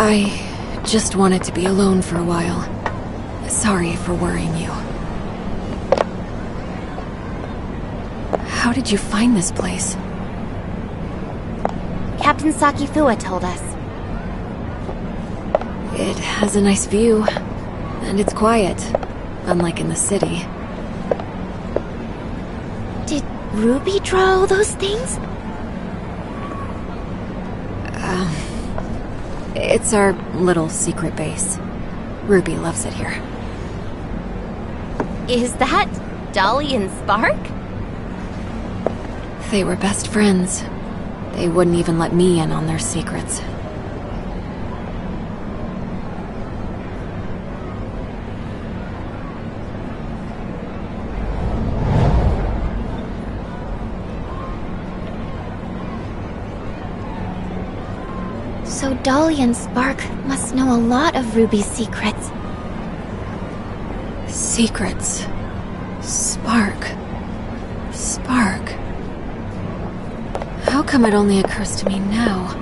I just wanted to be alone for a while. Sorry for worrying you. How did you find this place? Captain Sakifua told us. It has a nice view, and it's quiet, unlike in the city. Did Ruby draw all those things? It's our little secret base. Ruby loves it here. Is that Dolly and Spark? They were best friends. They wouldn't even let me in on their secrets. So Dolly and Spark must know a lot of Ruby's secrets. Secrets. Spark. How come it only occurs to me now?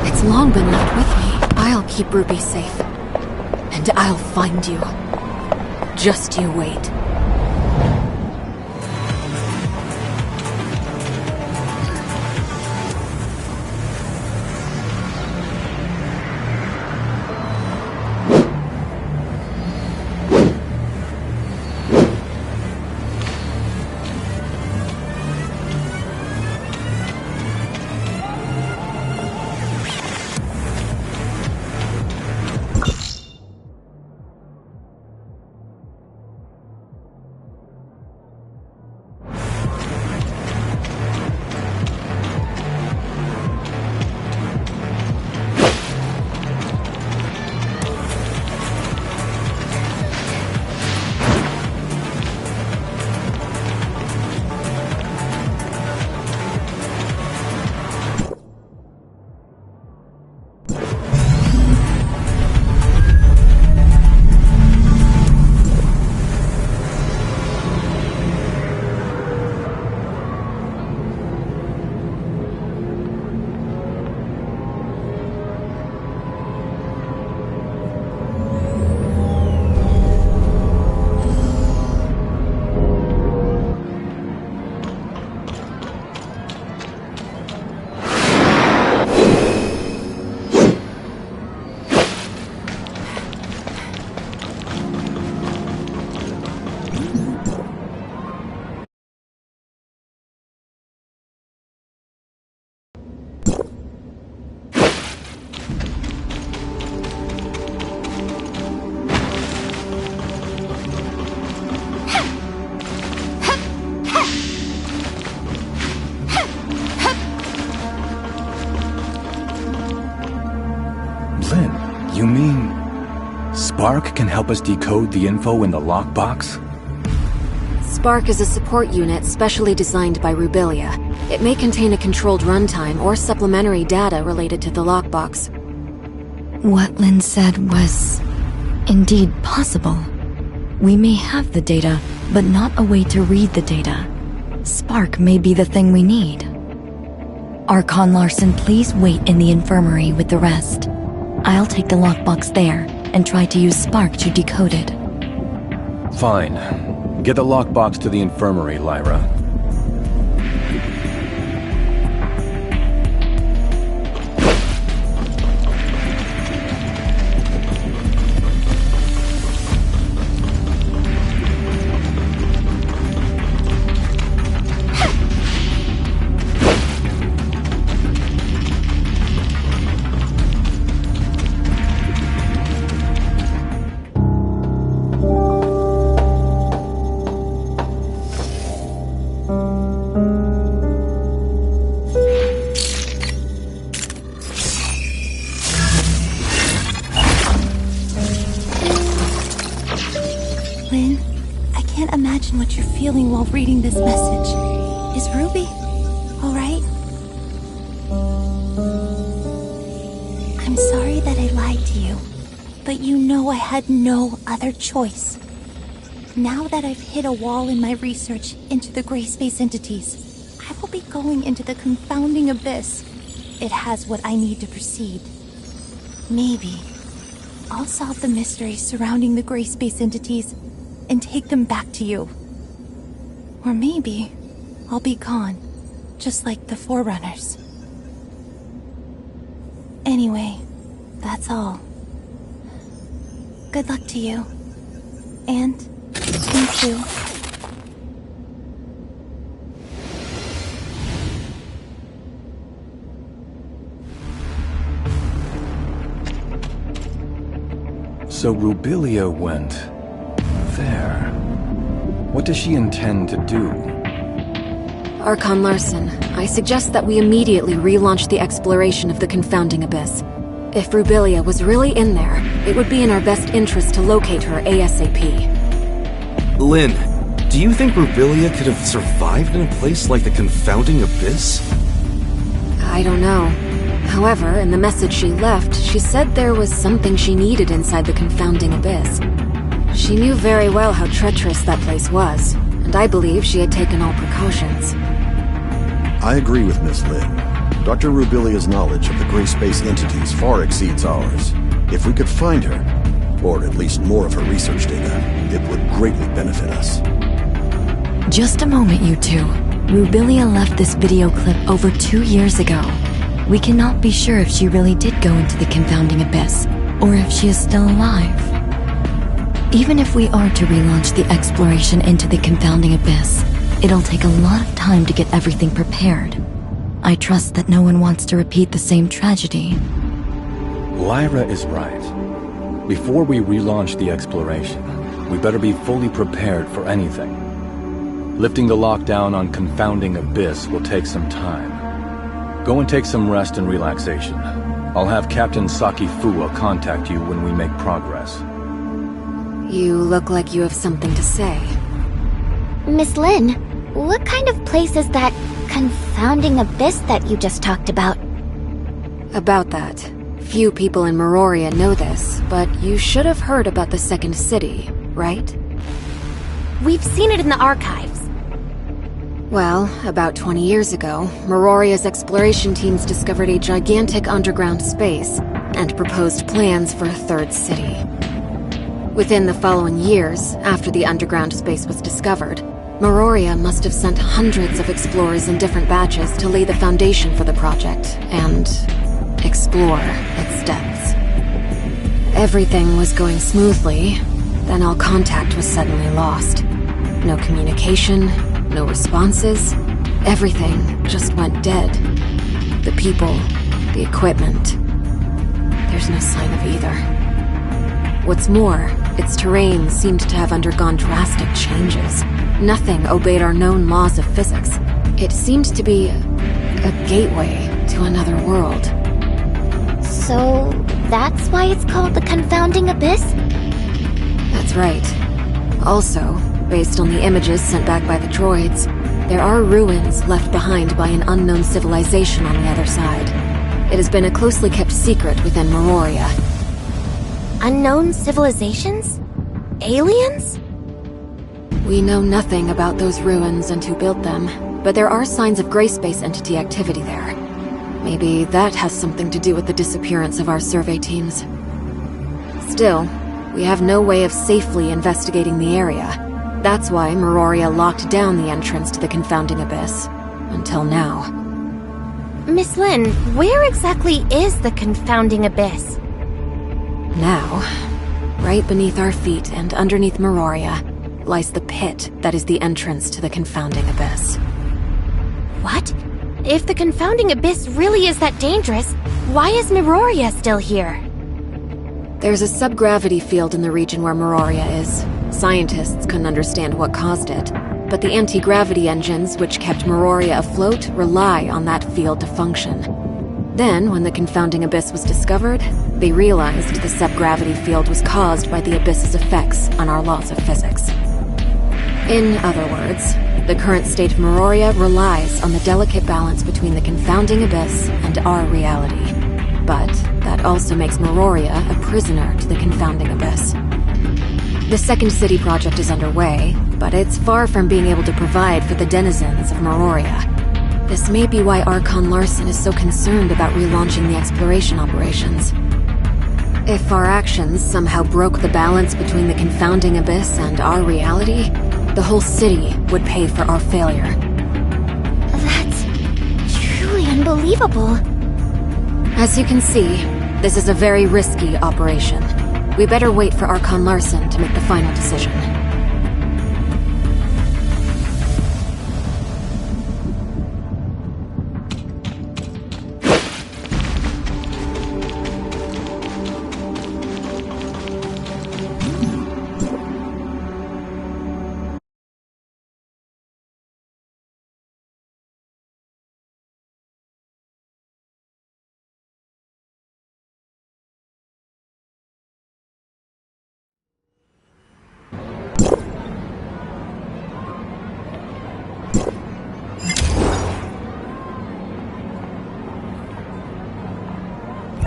It's long been left with me. I'll keep Ruby safe. And I'll find you. Just you wait. You mean Spark can help us decode the info in the lockbox? Spark is a support unit specially designed by Rubilia. It may contain a controlled runtime or supplementary data related to the lockbox. What Lynn said was indeed possible. We may have the data, but not a way to read the data. Spark may be the thing we need. Archon Larson, please wait in the infirmary with the rest. I'll take the lockbox there and try to use Spark to decode it. Fine. Get the lockbox to the infirmary, Lyra. Lynn, I can't imagine what you're feeling while reading this message. Is Ruby alright? I'm sorry that I lied to you, but you know I had no other choice. Now that I've hit a wall in my research into the gray space entities, I will be going into the confounding abyss. It has what I need to proceed. Maybe I'll solve the mysteries surrounding the gray space entities and take them back to you. Or maybe I'll be gone, just like the Forerunners. Anyway, that's all. Good luck to you. And you too. So Rubilia went there. What does she intend to do? Archon Larson, I suggest that we immediately relaunch the exploration of the Confounding Abyss. If Rubilia was really in there, it would be in our best interest to locate her ASAP. Lynn, do you think Rubilia could have survived in a place like the Confounding Abyss? I don't know. However, in the message she left, she said there was something she needed inside the Confounding Abyss. She knew very well how treacherous that place was, and I believe she had taken all precautions. I agree with Miss Lin. Dr. Rubilia's knowledge of the gray space entities far exceeds ours. If we could find her, or at least more of her research data, it would greatly benefit us. Just a moment, you two. Rubilia left this video clip over 2 years ago. We cannot be sure if she really did go into the Confounding Abyss, or if she is still alive. Even if we are to relaunch the exploration into the Confounding Abyss, it'll take a lot of time to get everything prepared. I trust that no one wants to repeat the same tragedy. Lyra is right. Before we relaunch the exploration, we better be fully prepared for anything. Lifting the lockdown on Confounding Abyss will take some time. Go and take some rest and relaxation. I'll have Captain Saki Fua contact you when we make progress. You look like you have something to say. Miss Lin, what kind of place is that Confounding Abyss that you just talked about? About that. Few people in Meroria know this, but you should have heard about the Second City, right? We've seen it in the archives. Well, about 20 years ago, Meroria's exploration teams discovered a gigantic underground space and proposed plans for a third city. Within the following years, after the underground space was discovered, Meroria must have sent hundreds of explorers in different batches to lay the foundation for the project and explore its depths. Everything was going smoothly, then all contact was suddenly lost. No communication, no responses, everything just went dead. The people, the equipment. There's no sign of either. What's more, its terrain seemed to have undergone drastic changes. Nothing obeyed our known laws of physics. It seemed to be a gateway to another world. So, that's why it's called the Confounding Abyss? That's right. Also, based on the images sent back by the droids, there are ruins left behind by an unknown civilization on the other side. It has been a closely kept secret within Meroria. Unknown civilizations? Aliens? We know nothing about those ruins and who built them, but there are signs of gray space entity activity there. Maybe that has something to do with the disappearance of our survey teams. Still, we have no way of safely investigating the area. That's why Meroria locked down the entrance to the Confounding Abyss. Until now. Miss Lin, where exactly is the Confounding Abyss? Now, right beneath our feet and underneath Meroria, lies the pit that is the entrance to the Confounding Abyss. What? If the Confounding Abyss really is that dangerous, why is Meroria still here? There's a subgravity field in the region where Meroria is. Scientists couldn't understand what caused it, but the anti-gravity engines which kept Meroria afloat rely on that field to function. Then, when the Confounding Abyss was discovered, they realized the subgravity field was caused by the Abyss's effects on our laws of physics. In other words, the current state of Meroria relies on the delicate balance between the Confounding Abyss and our reality. But that also makes Meroria a prisoner to the Confounding Abyss. The Second City project is underway, but it's far from being able to provide for the denizens of Meroria. This may be why Archon Larson is so concerned about relaunching the exploration operations. If our actions somehow broke the balance between the confounding abyss and our reality, the whole city would pay for our failure. That's truly unbelievable. As you can see, this is a very risky operation. We better wait for Archon Larson to make the final decision.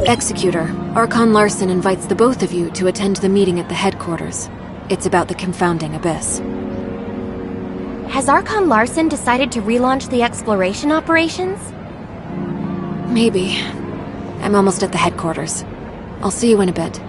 Executor, Archon Larson invites the both of you to attend the meeting at the headquarters. It's about the confounding abyss. Has Archon Larson decided to relaunch the exploration operations? Maybe. I'm almost at the headquarters. I'll see you in a bit.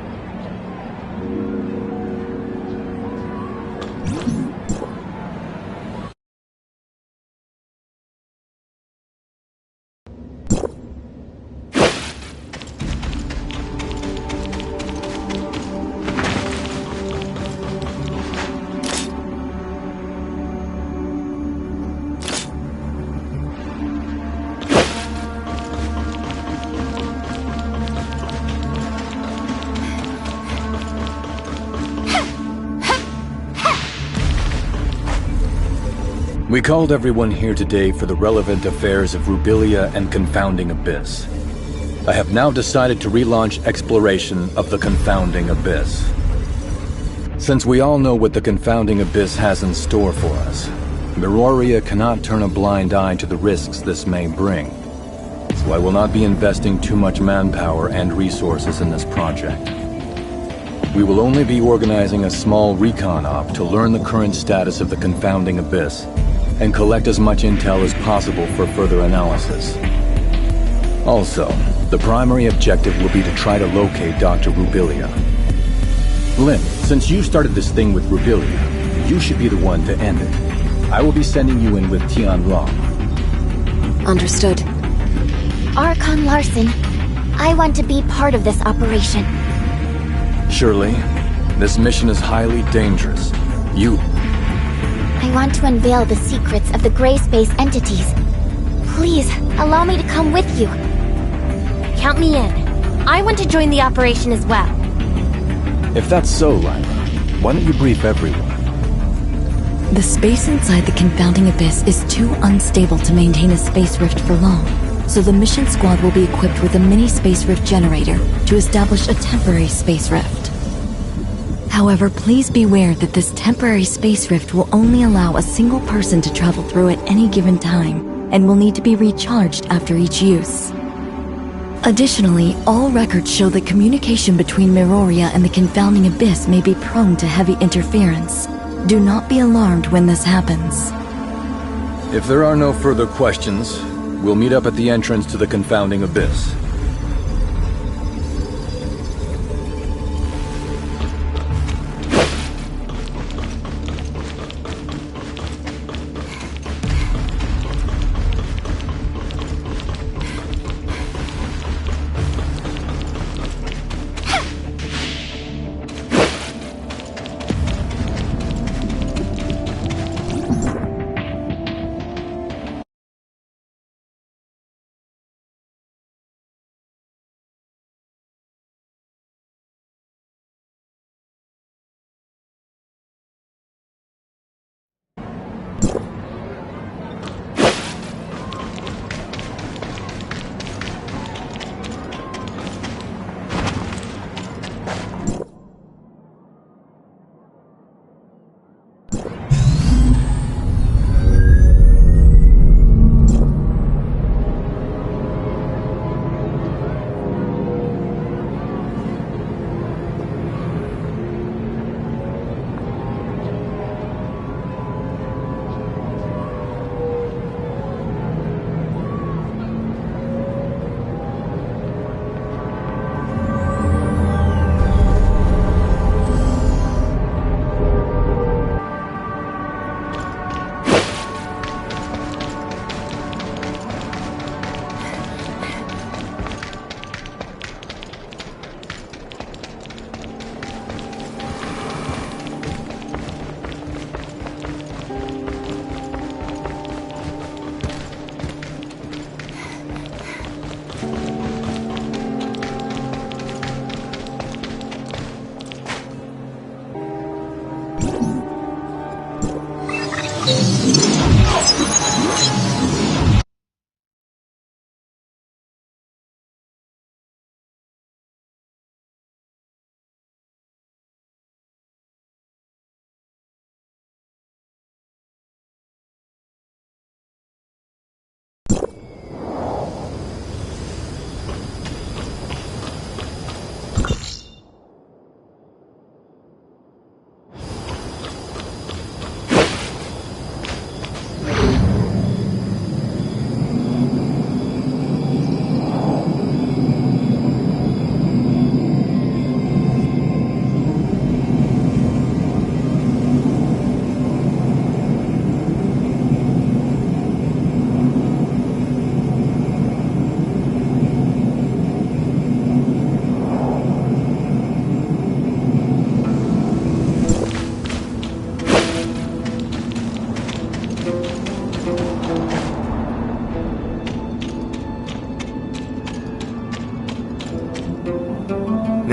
We called everyone here today for the relevant affairs of Rubilia and Confounding Abyss. I have now decided to relaunch exploration of the Confounding Abyss. Since we all know what the Confounding Abyss has in store for us, Miroria cannot turn a blind eye to the risks this may bring. So I will not be investing too much manpower and resources in this project. We will only be organizing a small recon op to learn the current status of the Confounding Abyss and collect as much intel as possible for further analysis. Also, the primary objective will be to try to locate Dr. Rubilia. Lin, since you started this thing with Rubilia, you should be the one to end it. I will be sending you in with Tian Long. Understood. Archon Larson, I want to be part of this operation. Shirley, this mission is highly dangerous. I want to unveil the secrets of the gray space entities. Please, allow me to come with you. Count me in. I want to join the operation as well. If that's so, Lyra, why don't you brief everyone? The space inside the confounding abyss is too unstable to maintain a space rift for long, so the mission squad will be equipped with a mini space rift generator to establish a temporary space rift. However, please beware that this temporary space rift will only allow a single person to travel through at any given time, and will need to be recharged after each use. Additionally, all records show that communication between Miroria and the confounding abyss may be prone to heavy interference. Do not be alarmed when this happens. If there are no further questions, we'll meet up at the entrance to the Confounding Abyss.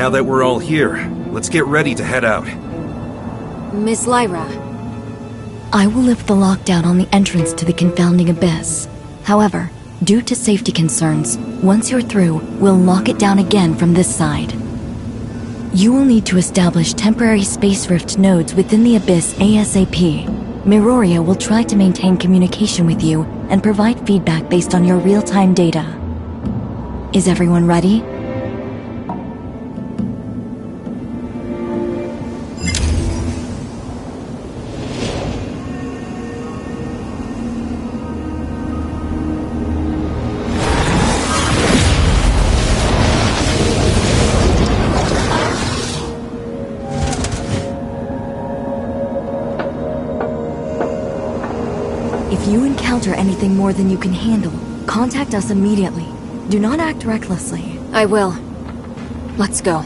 Now that we're all here, let's get ready to head out. Miss Lyra. I will lift the lockdown on the entrance to the confounding abyss. However, due to safety concerns, once you're through, we'll lock it down again from this side. You will need to establish temporary space rift nodes within the abyss ASAP. Miroria will try to maintain communication with you and provide feedback based on your real-time data. Is everyone ready? If you encounter anything more than you can handle, contact us immediately. Do not act recklessly. I will. Let's go.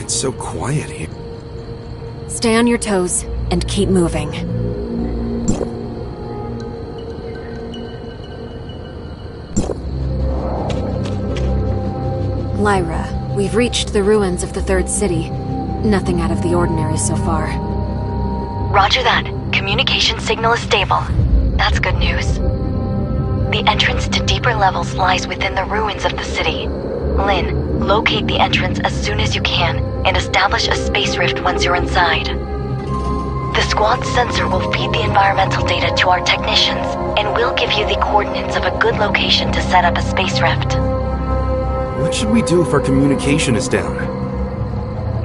It's so quiet here. Stay on your toes and keep moving. Lyra, we've reached the ruins of the third city. Nothing out of the ordinary so far. Roger that. Communication signal is stable. That's good news. The entrance to deeper levels lies within the ruins of the city. Lynn, locate the entrance as soon as you can and establish a space rift once you're inside. The squad's sensor will feed the environmental data to our technicians and we'll give you the coordinates of a good location to set up a space rift. What should we do if our communication is down?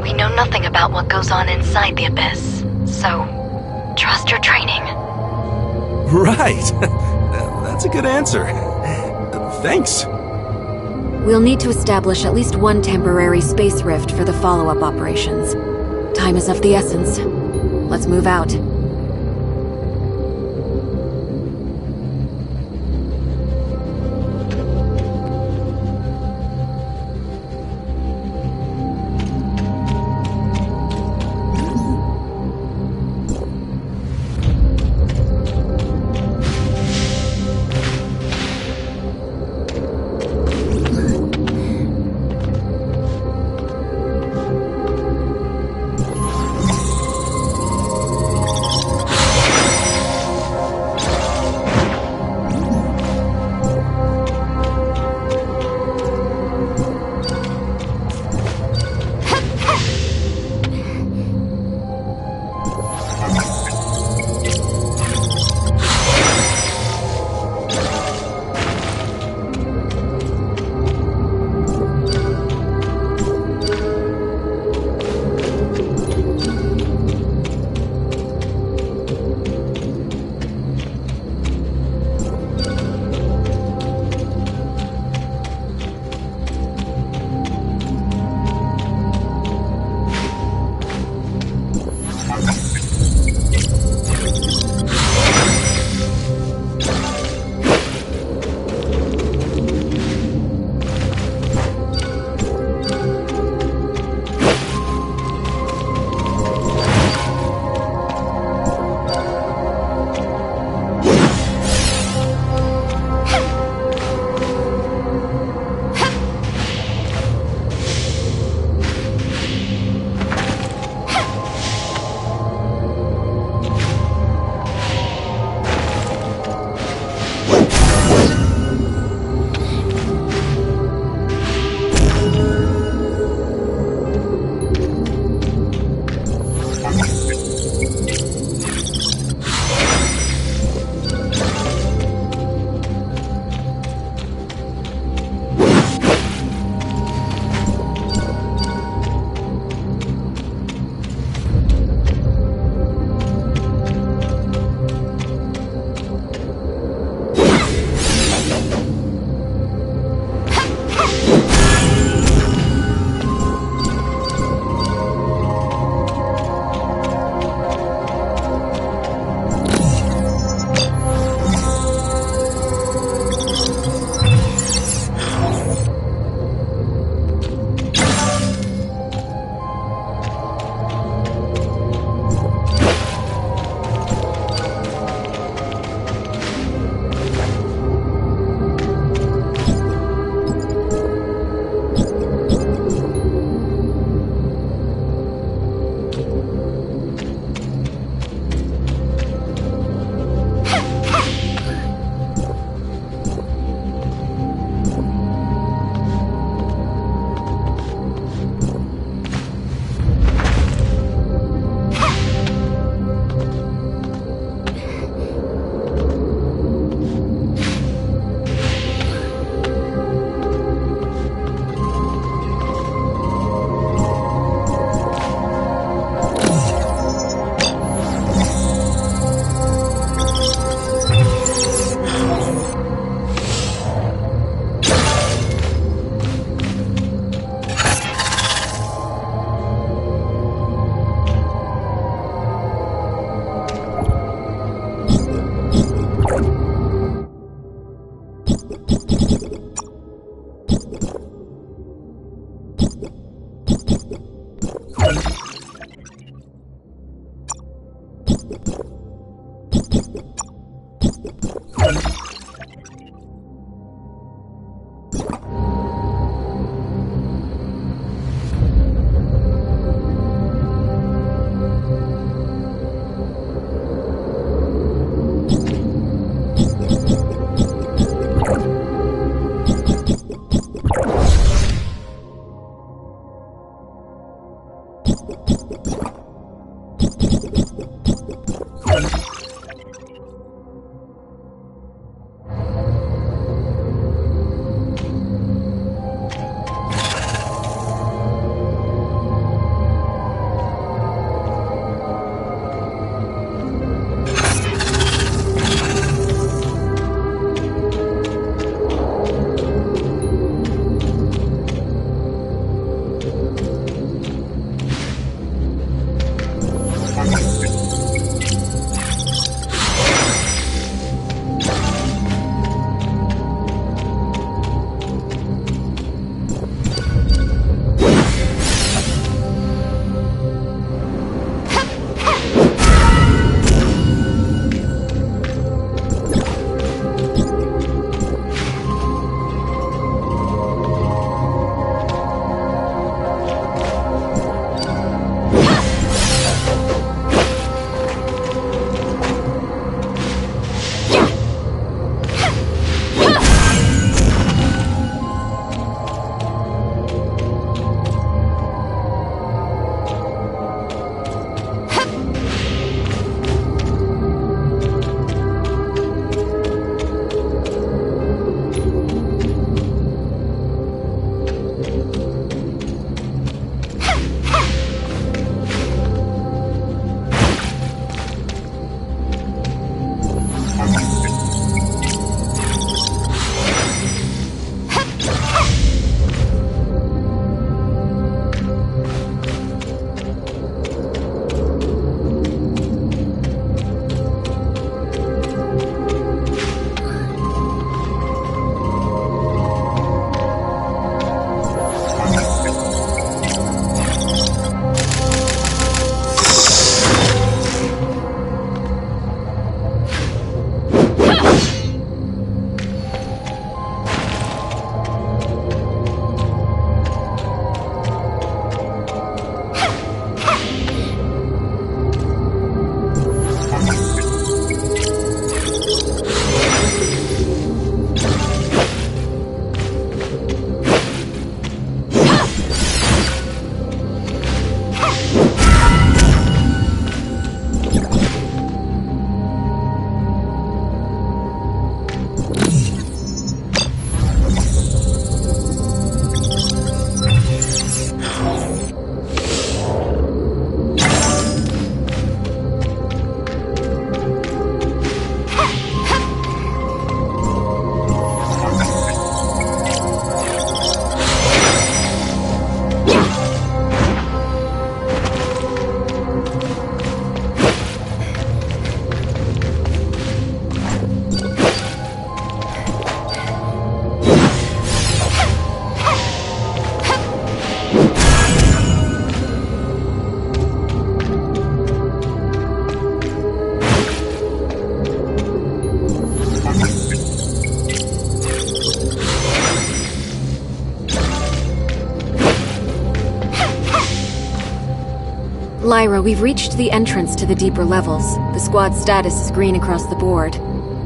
We know nothing about what goes on inside the abyss, so trust your training. Right! That's a good answer. Thanks. We'll need to establish at least one temporary space rift for the follow-up operations. Time is of the essence. Let's move out. Lyra, we've reached the entrance to the deeper levels. The squad's status is green across the board.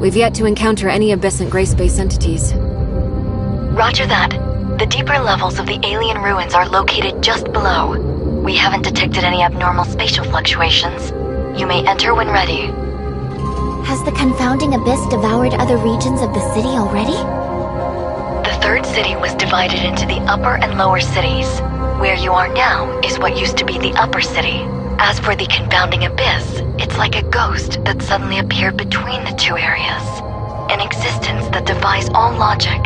We've yet to encounter any abyssant gray space entities. Roger that. The deeper levels of the alien ruins are located just below. We haven't detected any abnormal spatial fluctuations. You may enter when ready. Has the confounding abyss devoured other regions of the city already? The third city was divided into the upper and lower cities. Where you are now is what used to be the upper city. As for the confounding abyss, it's like a ghost that suddenly appeared between the two areas. An existence that defies all logic.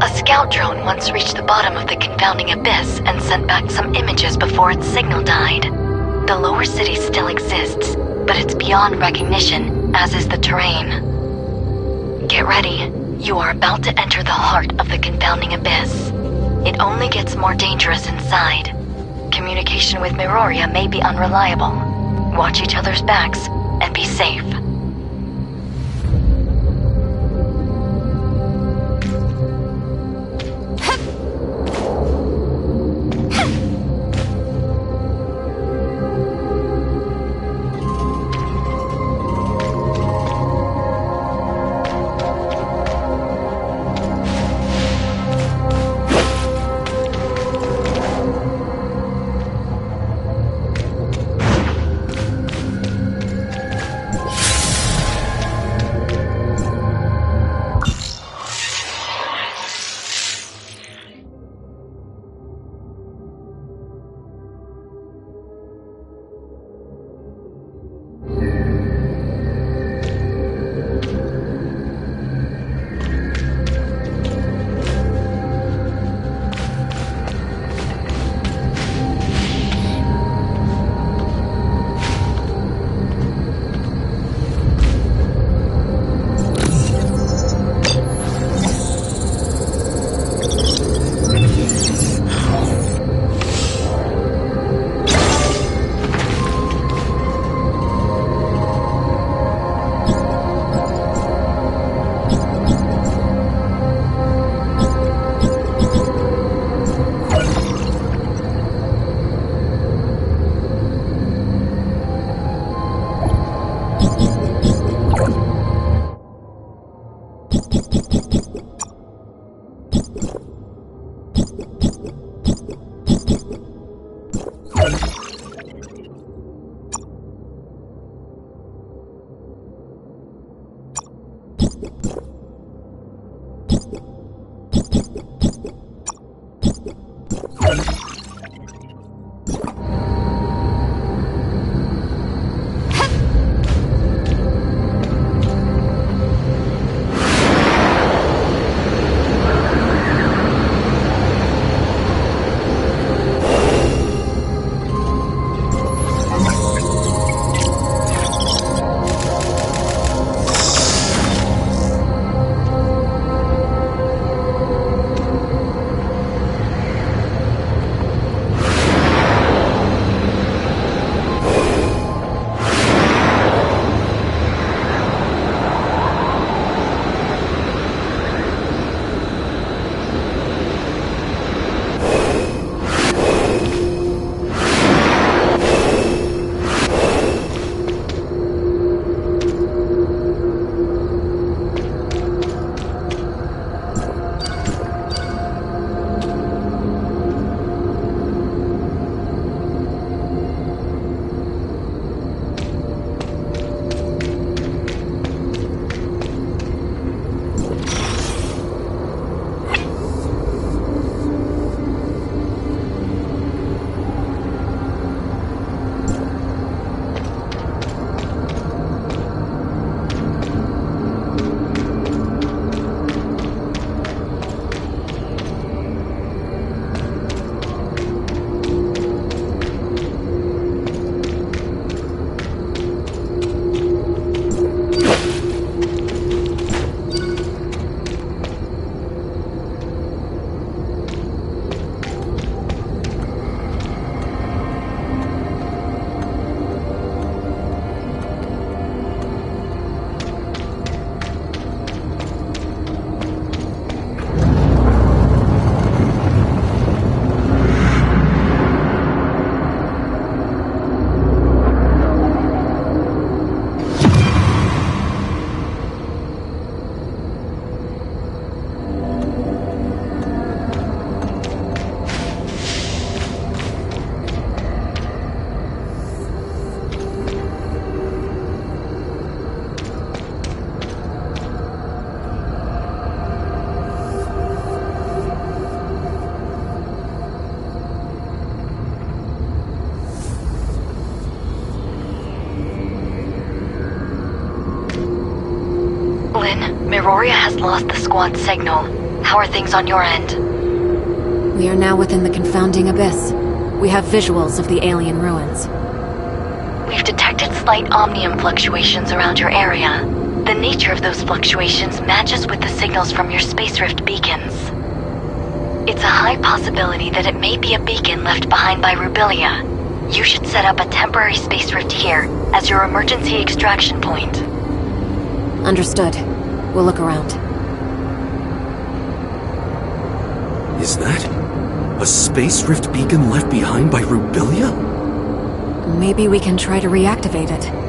A scout drone once reached the bottom of the confounding abyss and sent back some images before its signal died. The lower city still exists, but it's beyond recognition, as is the terrain. Get ready. You are about to enter the heart of the confounding abyss. It only gets more dangerous inside. Communication with Miroria may be unreliable. Watch each other's backs and be safe. area has lost the squad signal. How are things on your end? We are now within the confounding abyss. We have visuals of the alien ruins. We've detected slight omnium fluctuations around your area. The nature of those fluctuations matches with the signals from your space rift beacons. It's a high possibility that it may be a beacon left behind by Rubilia. You should set up a temporary space rift here as your emergency extraction point. Understood. We'll look around. Is that a space rift beacon left behind by Rubilia? Maybe we can try to reactivate it.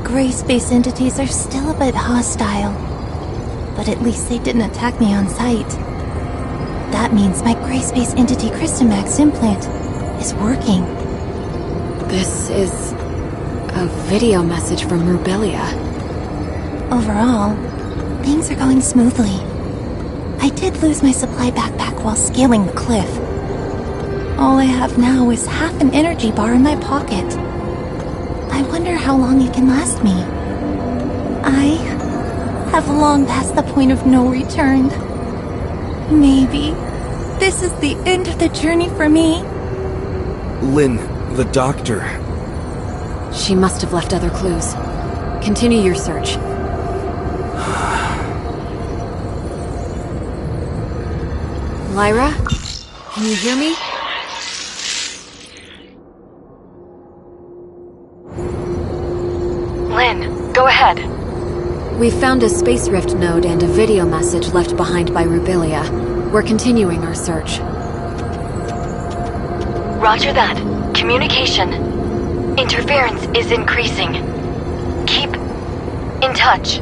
Gray space entities are still a bit hostile, but at least they didn't attack me on sight. That means my gray space entity Crystamax implant is working. This is a video message from Rubilia. Overall, things are going smoothly. I did lose my supply backpack while scaling the cliff. All I have now is half an energy bar in my pocket. I wonder how long it can last me. I have long passed the point of no return. Maybe this is the end of the journey for me. Lynn, the doctor. She must have left other clues. Continue your search. Lyra? Can you hear me? Lynn, go ahead. We found a space rift node and a video message left behind by Rubilia. We're continuing our search. Roger that. Communication. Interference is increasing. Keep in touch.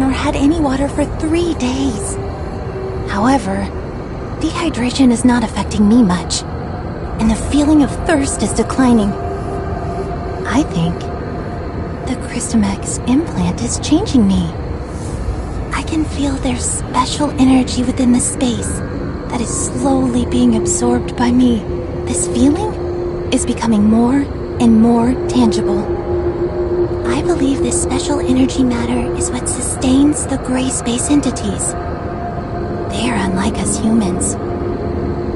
or had any water for 3 days. However, dehydration is not affecting me much, and the feeling of thirst is declining. I think the Christomax implant is changing me. I can feel there's special energy within the space that is slowly being absorbed by me. This feeling is becoming more and more tangible. I believe this special energy matter is what sustains the gray space entities. They are unlike us humans.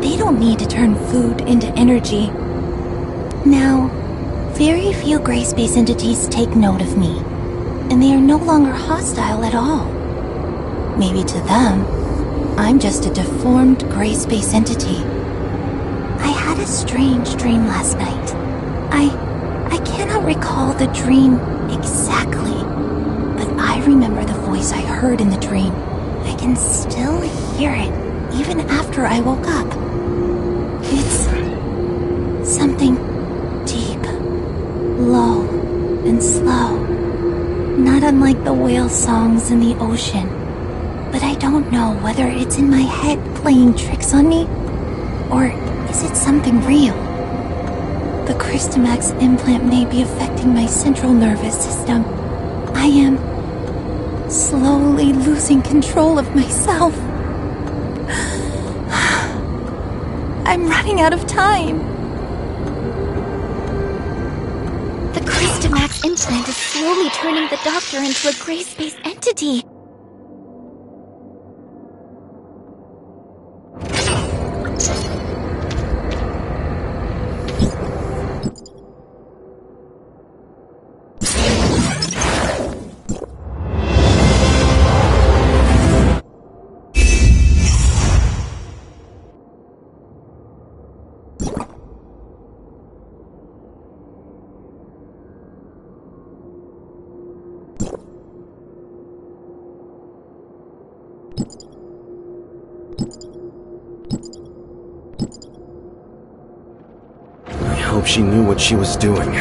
They don't need to turn food into energy. Now, very few gray space entities take note of me, and they are no longer hostile at all. Maybe to them, I'm just a deformed gray space entity. I had a strange dream last night. I cannot recall the dream exactly, but I remember the voice I heard in the dream. I can still hear it, even after I woke up. It's something deep, low, and slow. Not unlike the whale songs in the ocean. But I don't know whether it's in my head playing tricks on me, or is it something real? The Christomax implant may be affecting my central nervous system. I am slowly losing control of myself. I'm running out of time. The Christomax implant is slowly turning the doctor into a gray space entity. I hope she knew what she was doing.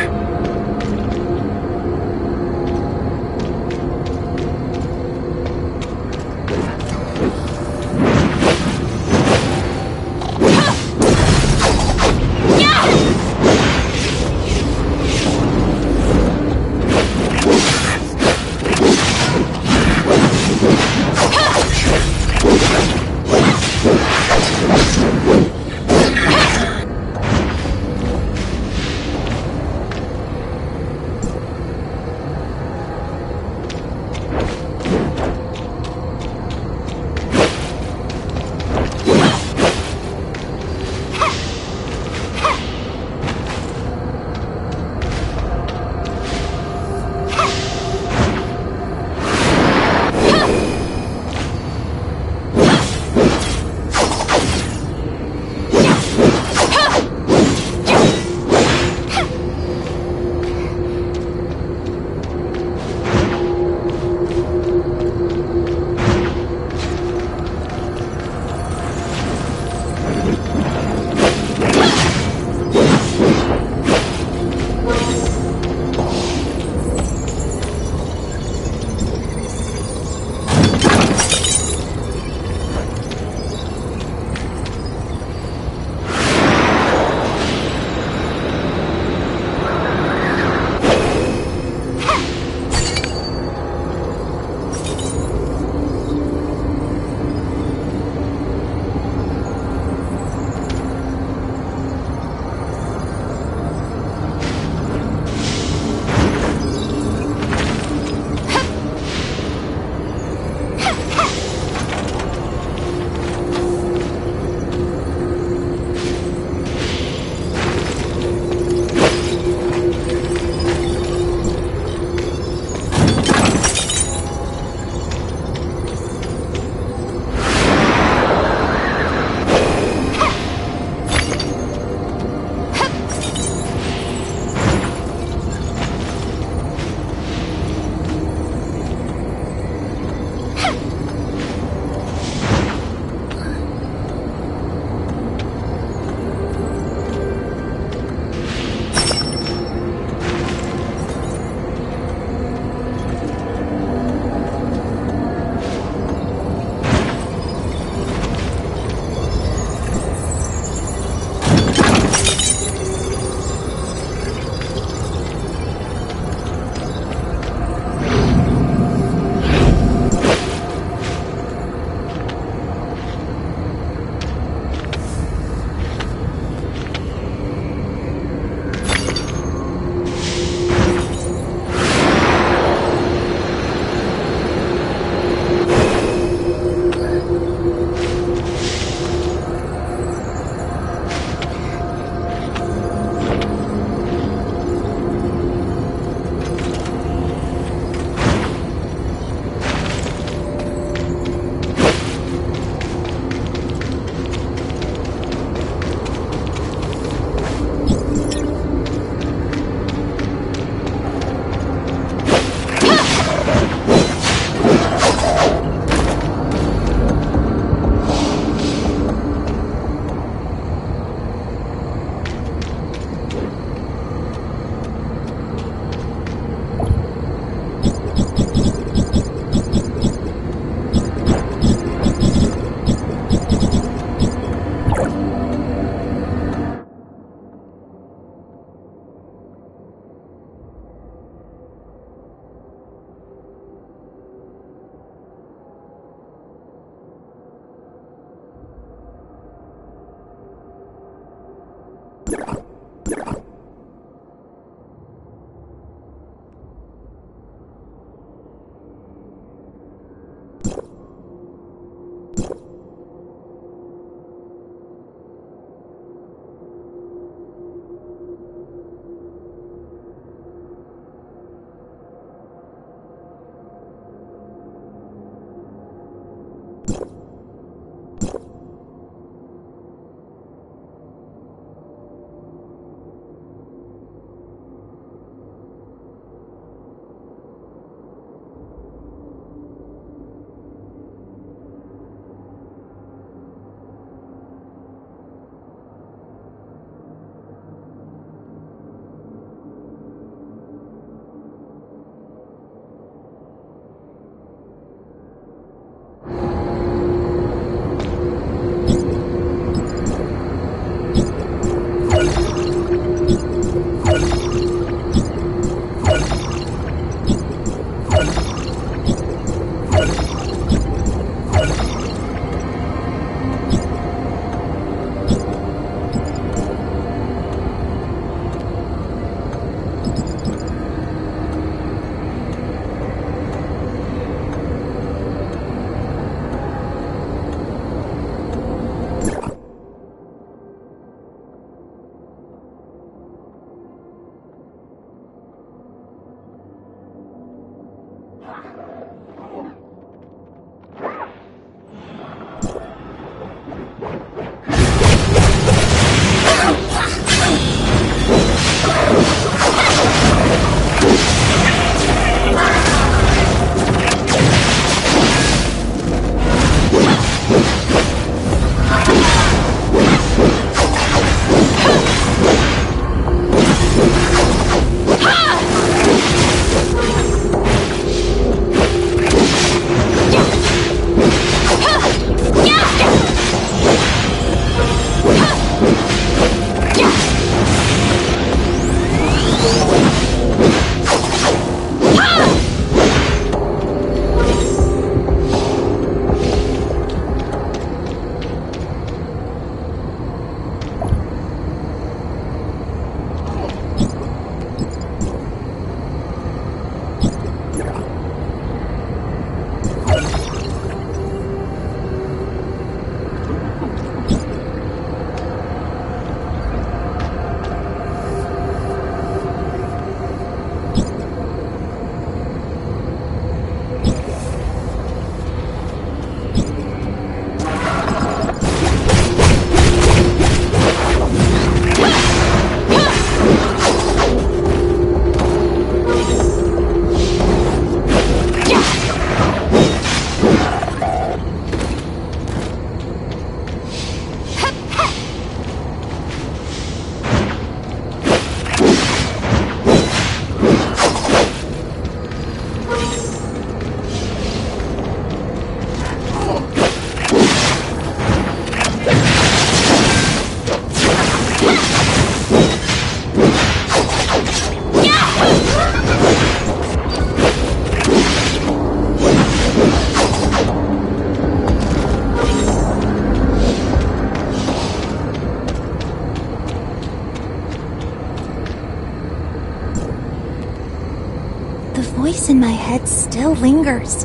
The voice in my head still lingers.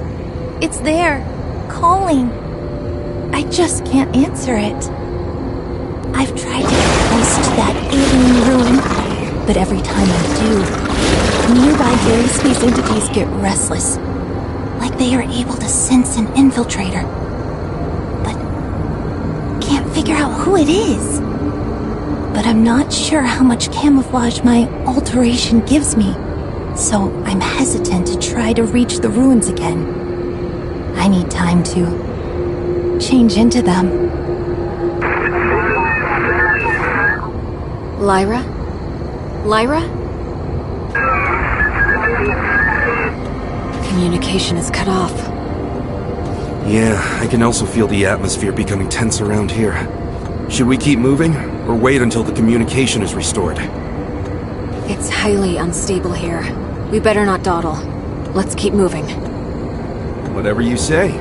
It's there, calling. I just can't answer it. I've tried to get close to that alien ruin, but every time I do, nearby gray space entities get restless, like they are able to sense an infiltrator. But can't figure out who it is. But I'm not sure how much camouflage my alteration gives me, so I'm hesitant to try to reach the ruins again. I need time to change into them. Lyra? Lyra? Communication is cut off. Yeah, I can also feel the atmosphere becoming tense around here. Should we keep moving, or wait until the communication is restored? It's highly unstable here. We better not dawdle. Let's keep moving. Whatever you say.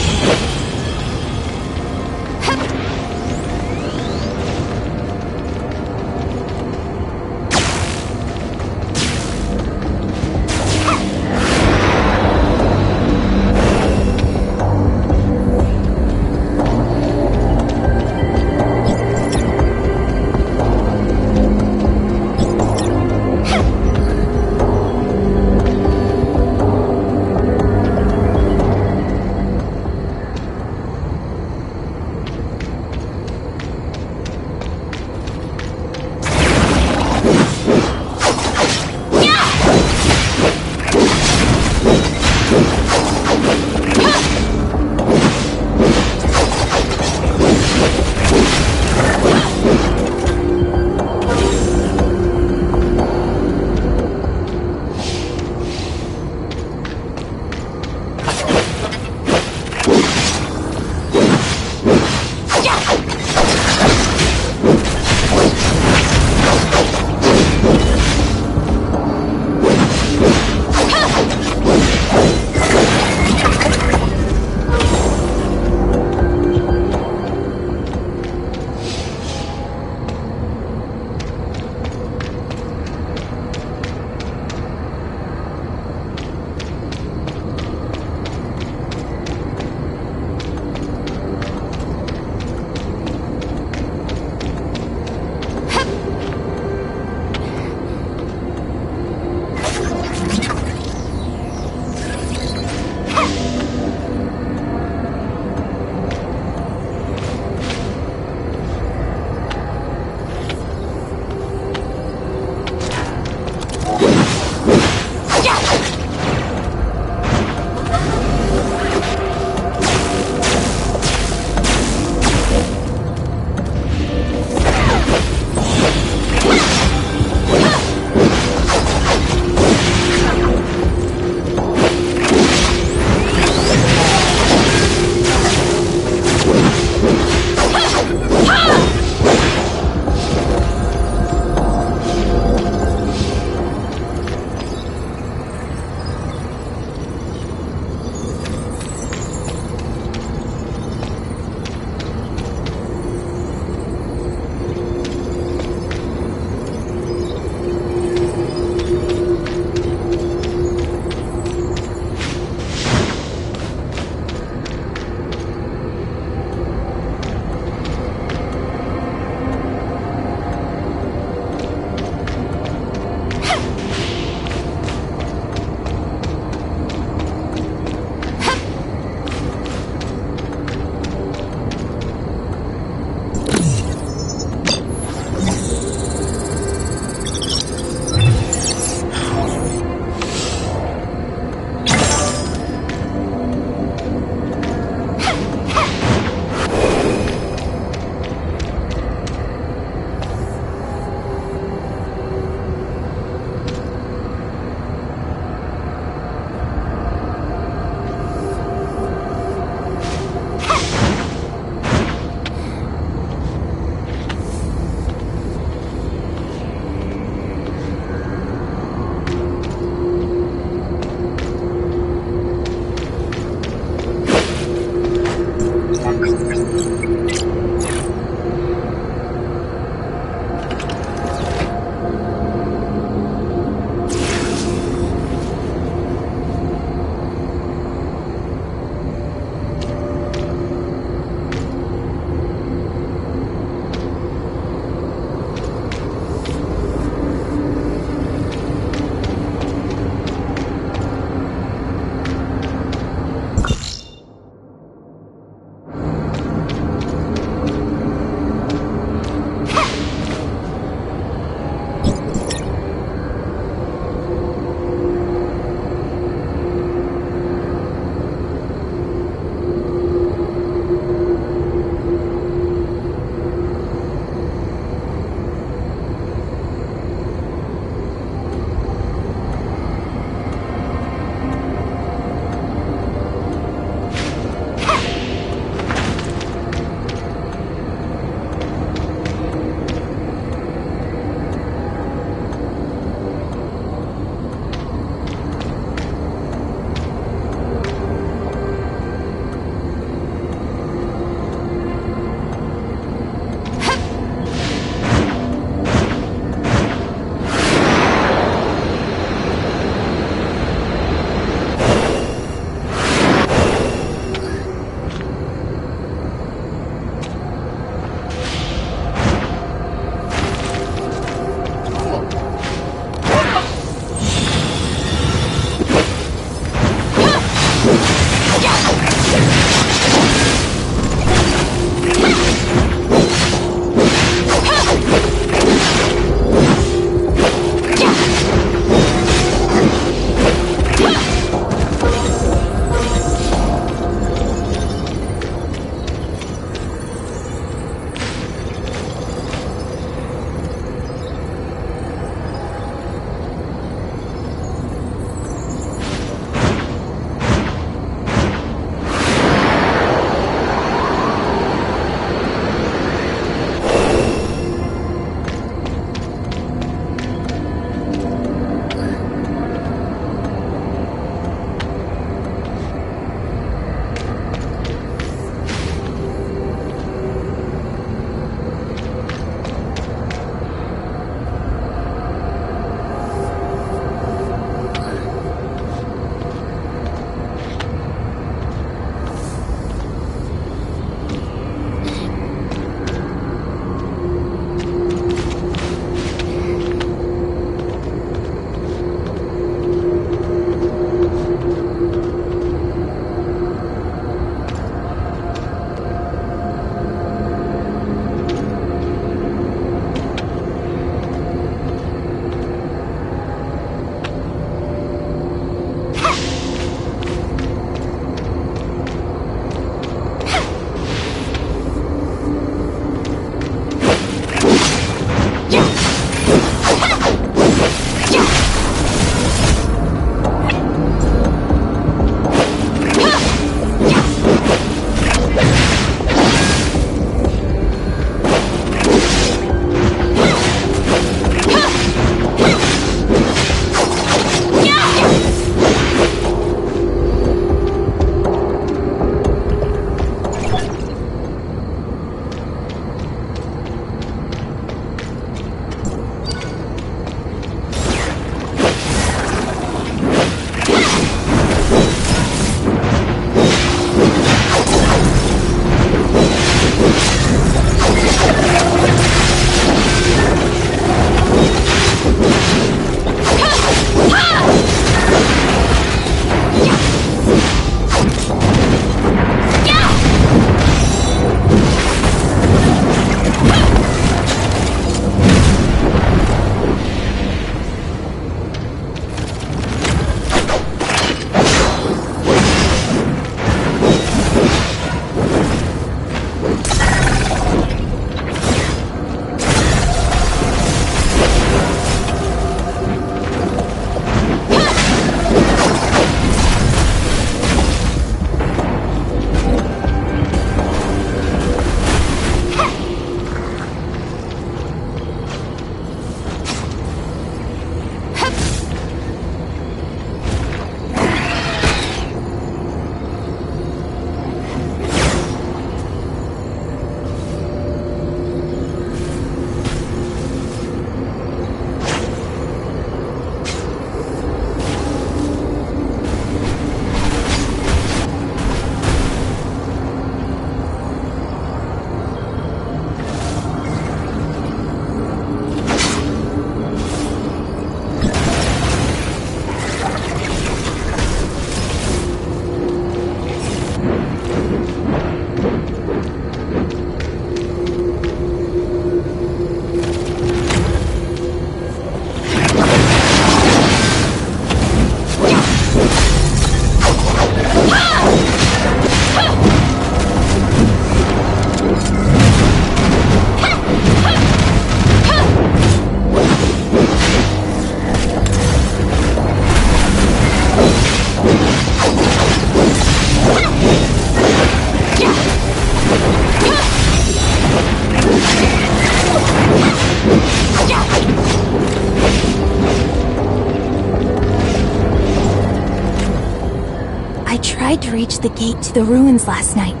tried to reach the gate to the ruins last night.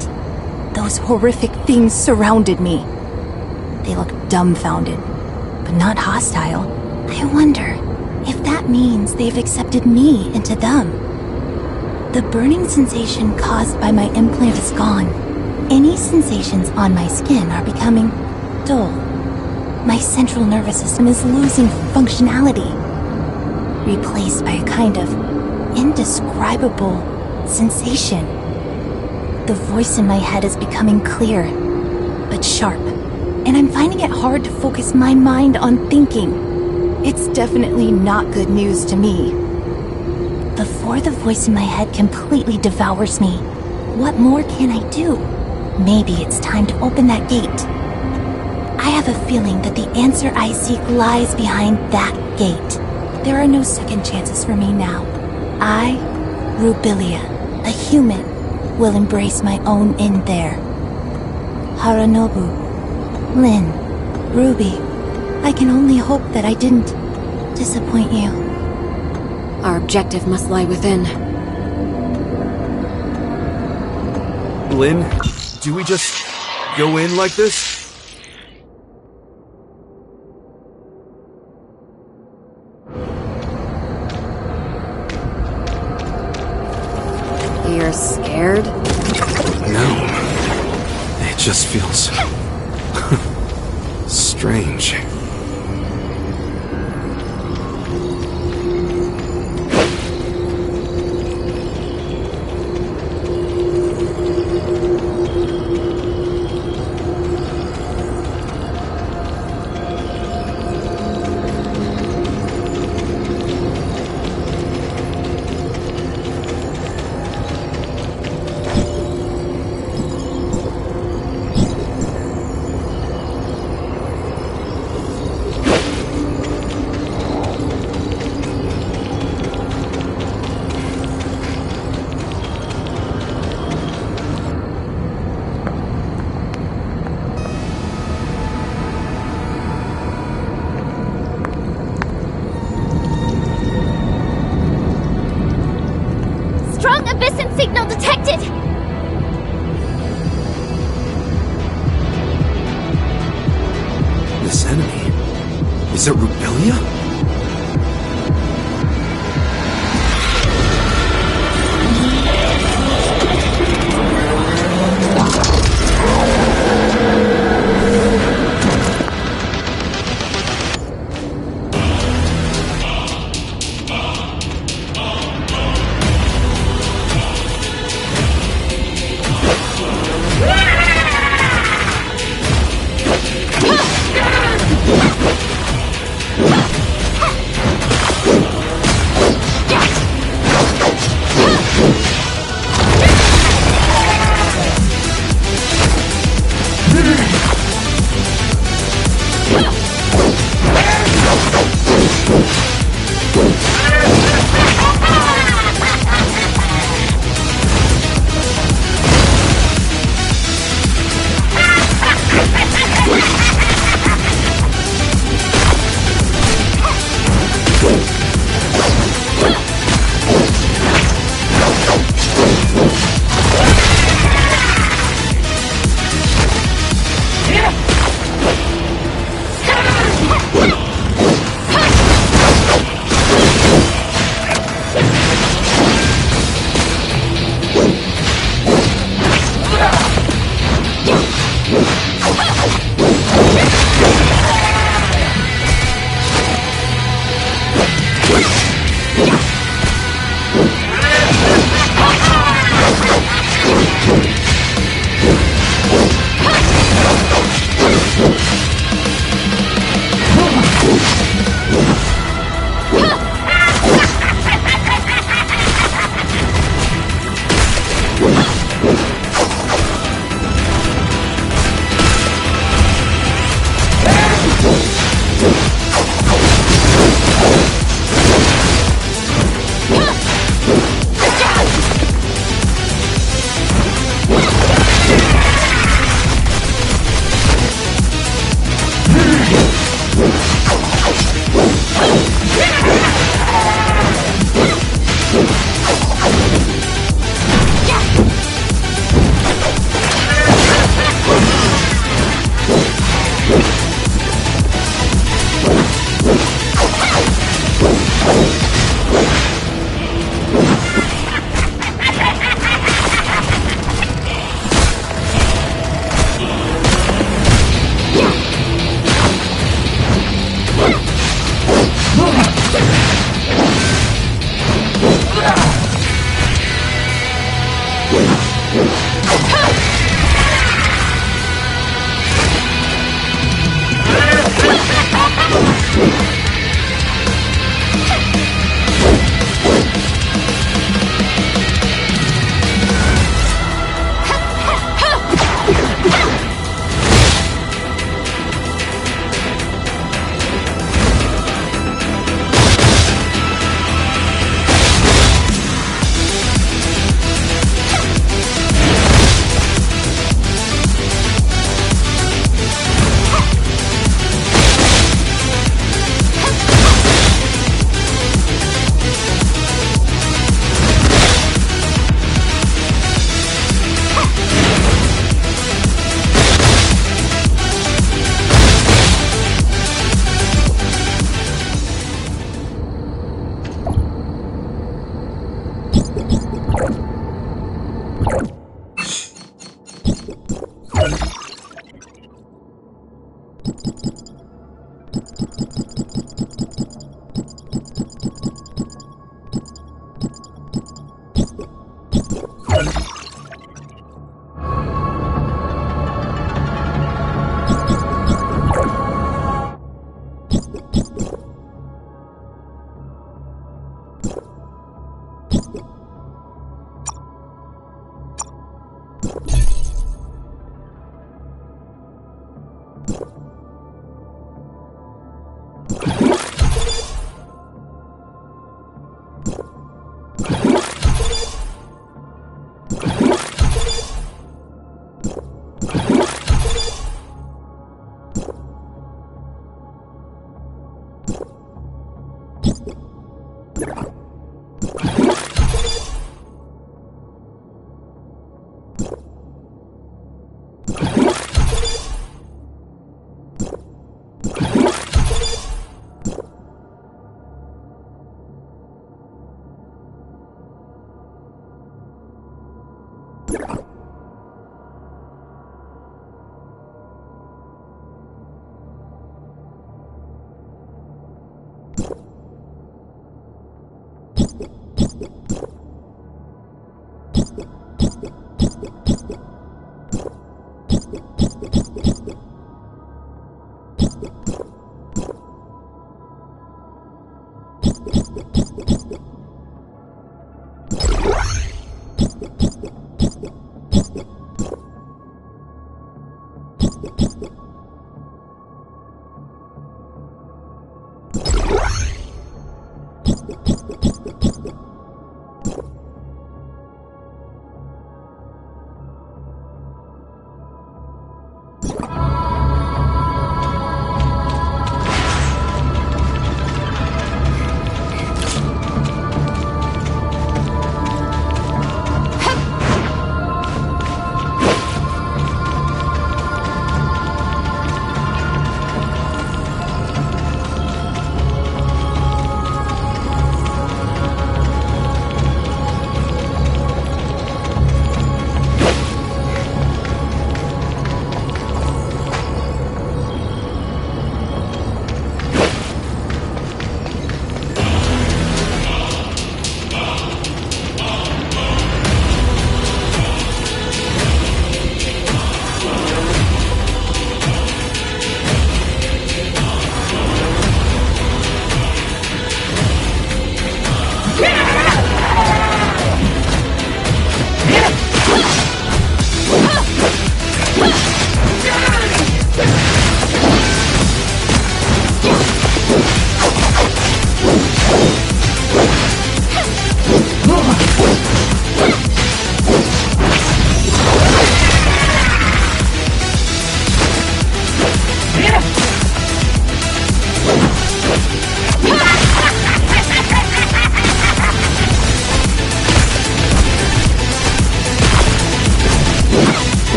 Those horrific things surrounded me. They looked dumbfounded, but not hostile. I wonder if that means they've accepted me into them. The burning sensation caused by my implant is gone. Any sensations on my skin are becoming dull. My central nervous system is losing functionality, replaced by a kind of indescribable sensation. The voice in my head is becoming clear, but sharp, and I'm finding it hard to focus my mind on thinking. It's definitely not good news to me. Before the voice in my head completely devours me, what more can I do? Maybe it's time to open that gate. I have a feeling that the answer I seek lies behind that gate. There are no second chances for me now. I, Rubilia, a human, will embrace my own in there. Haranobu, Lynn, Ruby, I can only hope that I didn't disappoint you. Our objective must lie within. Lynn, do we just go in like this? You're scared? No. It just feels strange. Strong Abyssal signal detected! This enemy? Is it Rubilia?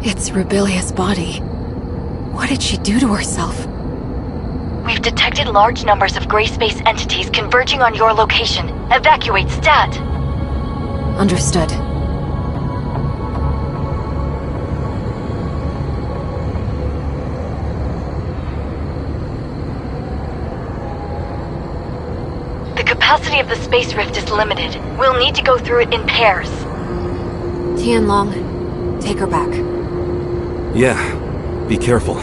It's Rubilia's body. What did she do to herself? We've detected large numbers of gray space entities converging on your location. Evacuate stat! Understood. The capacity of the space rift is limited. We'll need to go through it in pairs. Tianlong, take her back. Yeah, be careful.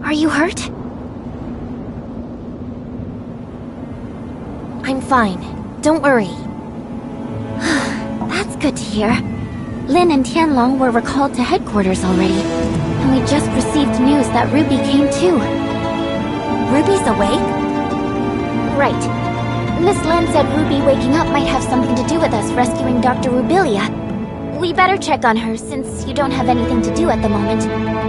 Are you hurt? I'm fine. Don't worry. That's good to hear. Lin and Tianlong were recalled to headquarters already, and we just received news that Ruby came too. Ruby's awake? Right. Miss Lin said Ruby waking up might have something to do with us rescuing Dr. Rubilia. We better check on her since you don't have anything to do at the moment.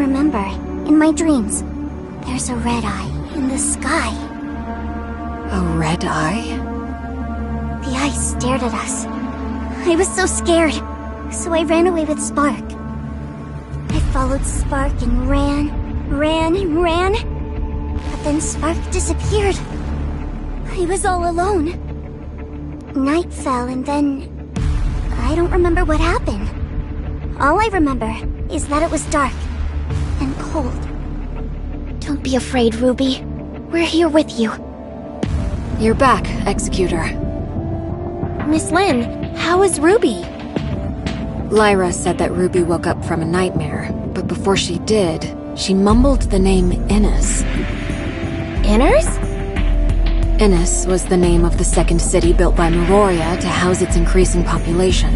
remember, in my dreams, there's a red eye in the sky. A red eye? The eye stared at us. I was so scared, so I ran away with Spark. I followed Spark and ran. But then Spark disappeared. I was all alone. Night fell and then... I don't remember what happened. All I remember is that it was dark and cold. Don't be afraid, Ruby. We're here with you. You're back, Executor. Miss Lin, how is Ruby? Lyra said that Ruby woke up from a nightmare, but before she did, she mumbled the name Innis. Inners? Innis was the name of the second city built by Meroria to house its increasing population.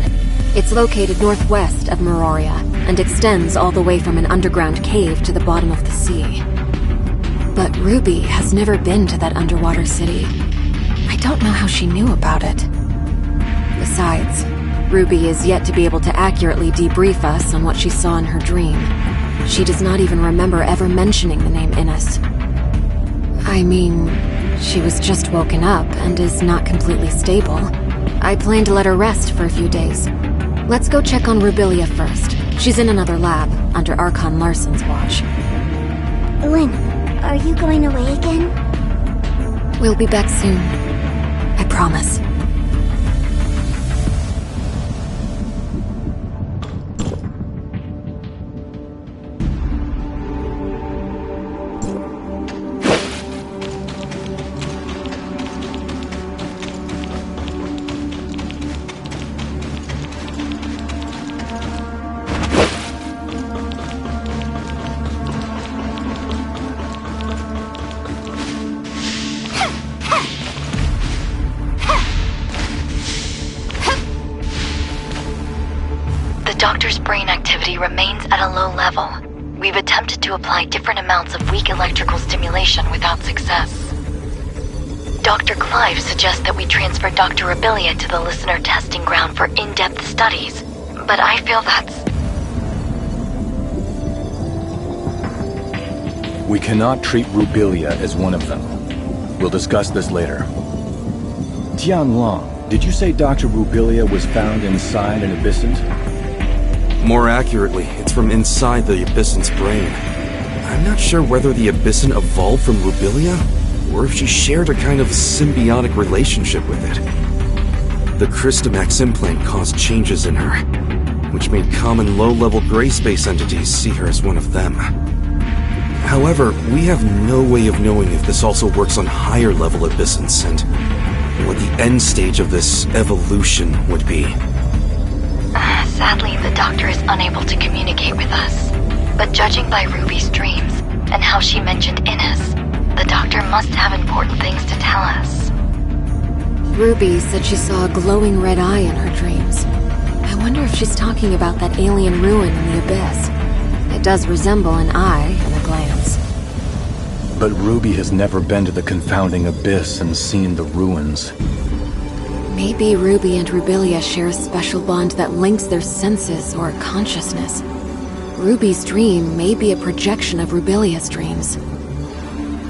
It's located northwest of Meroria and extends all the way from an underground cave to the bottom of the sea. But Ruby has never been to that underwater city. I don't know how she knew about it. Besides, Ruby is yet to be able to accurately debrief us on what she saw in her dream. She does not even remember ever mentioning the name Innis. I mean, she was just woken up and is not completely stable. I plan to let her rest for a few days. Let's go check on Rubilia first. She's in another lab, under Archon Larson's watch. Lynn, are you going away again? We'll be back soon. I promise. The doctor's brain activity remains at a low level. We've attempted to apply different amounts of weak electrical stimulation without success. Dr. Clive suggests that we transfer Dr. Rubilia to the listener testing ground for in-depth studies, but I feel that's... We cannot treat Rubilia as one of them. We'll discuss this later. Tianlong, did you say Dr. Rubilia was found inside an abyssant? More accurately, it's from inside the abyssant's brain. I'm not sure whether the abyssant evolved from Rubilia, or if she shared a kind of symbiotic relationship with it. The Christomax implant caused changes in her, which made common low-level gray space entities see her as one of them. However, we have no way of knowing if this also works on higher-level abyssants, and what the end stage of this evolution would be. Sadly, the doctor is unable to communicate with us. But judging by Ruby's dreams, and how she mentioned Innes, the doctor must have important things to tell us. Ruby said she saw a glowing red eye in her dreams. I wonder if she's talking about that alien ruin in the abyss. It does resemble an eye at a glance. But Ruby has never been to the confounding abyss and seen the ruins. Maybe Ruby and Rubilia share a special bond that links their senses or consciousness. Ruby's dream may be a projection of Rubilia's dreams.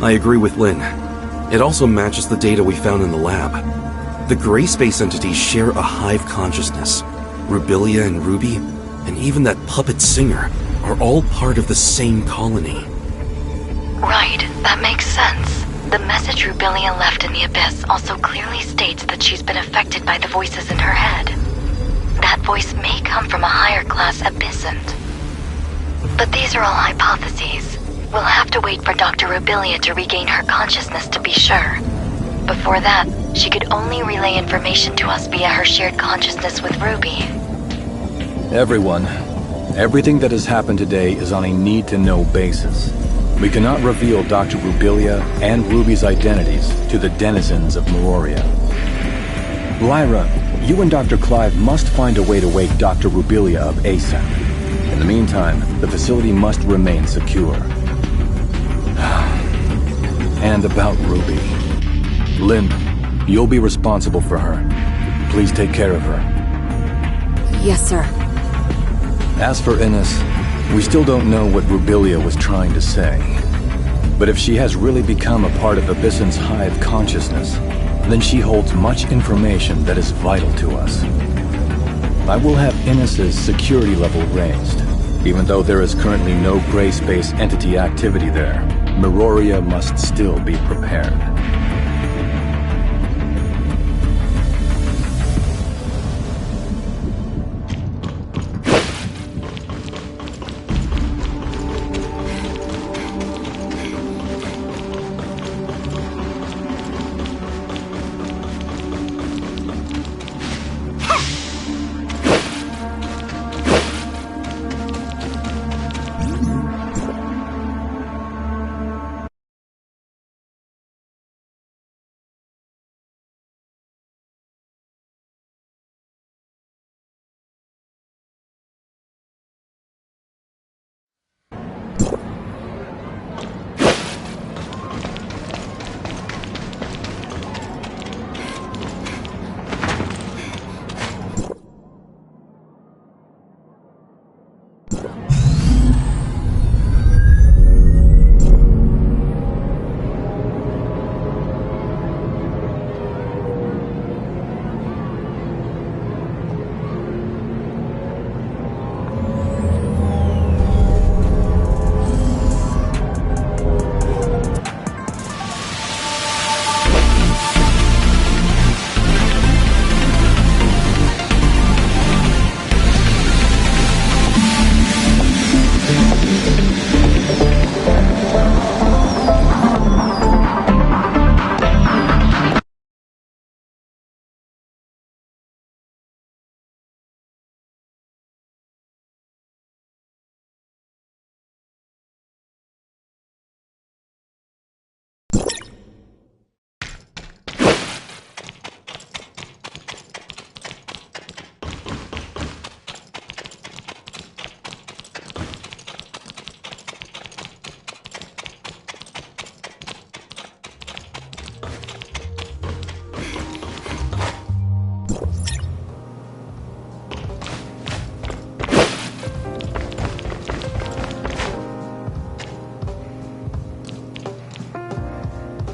I agree with Lynn. It also matches the data we found in the lab. The gray space entities share a hive consciousness. Rubilia and Ruby, and even that puppet singer, are all part of the same colony. Right, that makes sense. The message Rubilia left in the abyss also clearly states that she's been affected by the voices in her head. That voice may come from a higher class abyssant. But these are all hypotheses. We'll have to wait for Dr. Rubilia to regain her consciousness to be sure. Before that, she could only relay information to us via her shared consciousness with Ruby. Everyone, everything that has happened today is on a need-to-know basis. We cannot reveal Dr. Rubilia and Ruby's identities to the denizens of Meroria. Lyra, you and Dr. Clive must find a way to wake Dr. Rubilia up ASAP. In the meantime, the facility must remain secure. And about Ruby. Lynn, you'll be responsible for her. Please take care of her. Yes, sir. As for Innes, we still don't know what Rubilia was trying to say. But if she has really become a part of Abysson's hive consciousness, then she holds much information that is vital to us. I will have Innes's security level raised. Even though there is currently no gray space entity activity there, Meroria must still be prepared.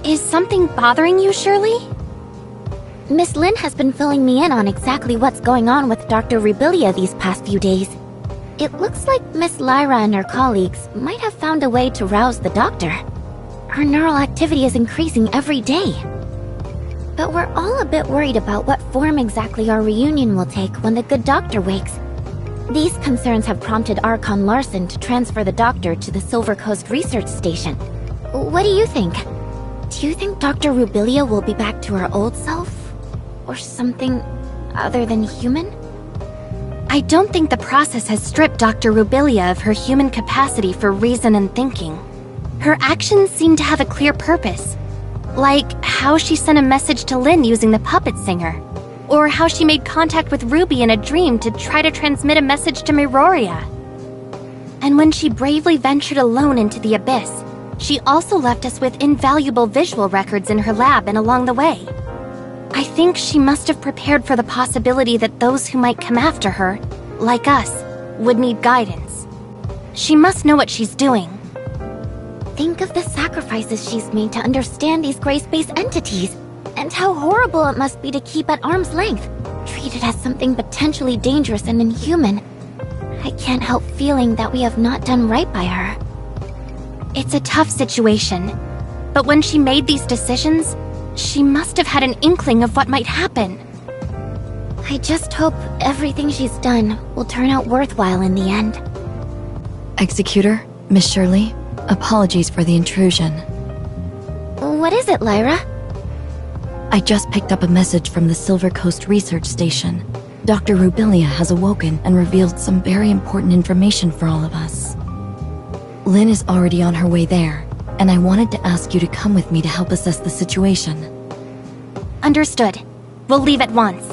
Is something bothering you, Shirley? Miss Lin has been filling me in on exactly what's going on with Dr. Rubilia these past few days. It looks like Miss Lyra and her colleagues might have found a way to rouse the doctor. Her neural activity is increasing every day. But we're all a bit worried about what form exactly our reunion will take when the good doctor wakes. These concerns have prompted Archon Larson to transfer the doctor to the Silver Coast Research Station. What do you think? Do you think Dr. Rubilia will be back to her old self? Or something other than human? I don't think the process has stripped Dr. Rubilia of her human capacity for reason and thinking. Her actions seem to have a clear purpose. Like how she sent a message to Lin using the puppet singer. Or how she made contact with Ruby in a dream to try to transmit a message to Miroria. And when she bravely ventured alone into the abyss, she also left us with invaluable visual records in her lab and along the way. I think she must have prepared for the possibility that those who might come after her, like us, would need guidance. She must know what she's doing. Think of the sacrifices she's made to understand these gray space entities, and how horrible it must be to keep at arm's length, treated as something potentially dangerous and inhuman. I can't help feeling that we have not done right by her. It's a tough situation, but when she made these decisions, she must have had an inkling of what might happen. I just hope everything she's done will turn out worthwhile in the end. Executor, Miss Shirley, apologies for the intrusion. What is it, Lyra? I just picked up a message from the Silver Coast Research Station. Dr. Rubilia has awoken and revealed some very important information for all of us. Lin is already on her way there, and I wanted to ask you to come with me to help assess the situation. Understood. We'll leave at once.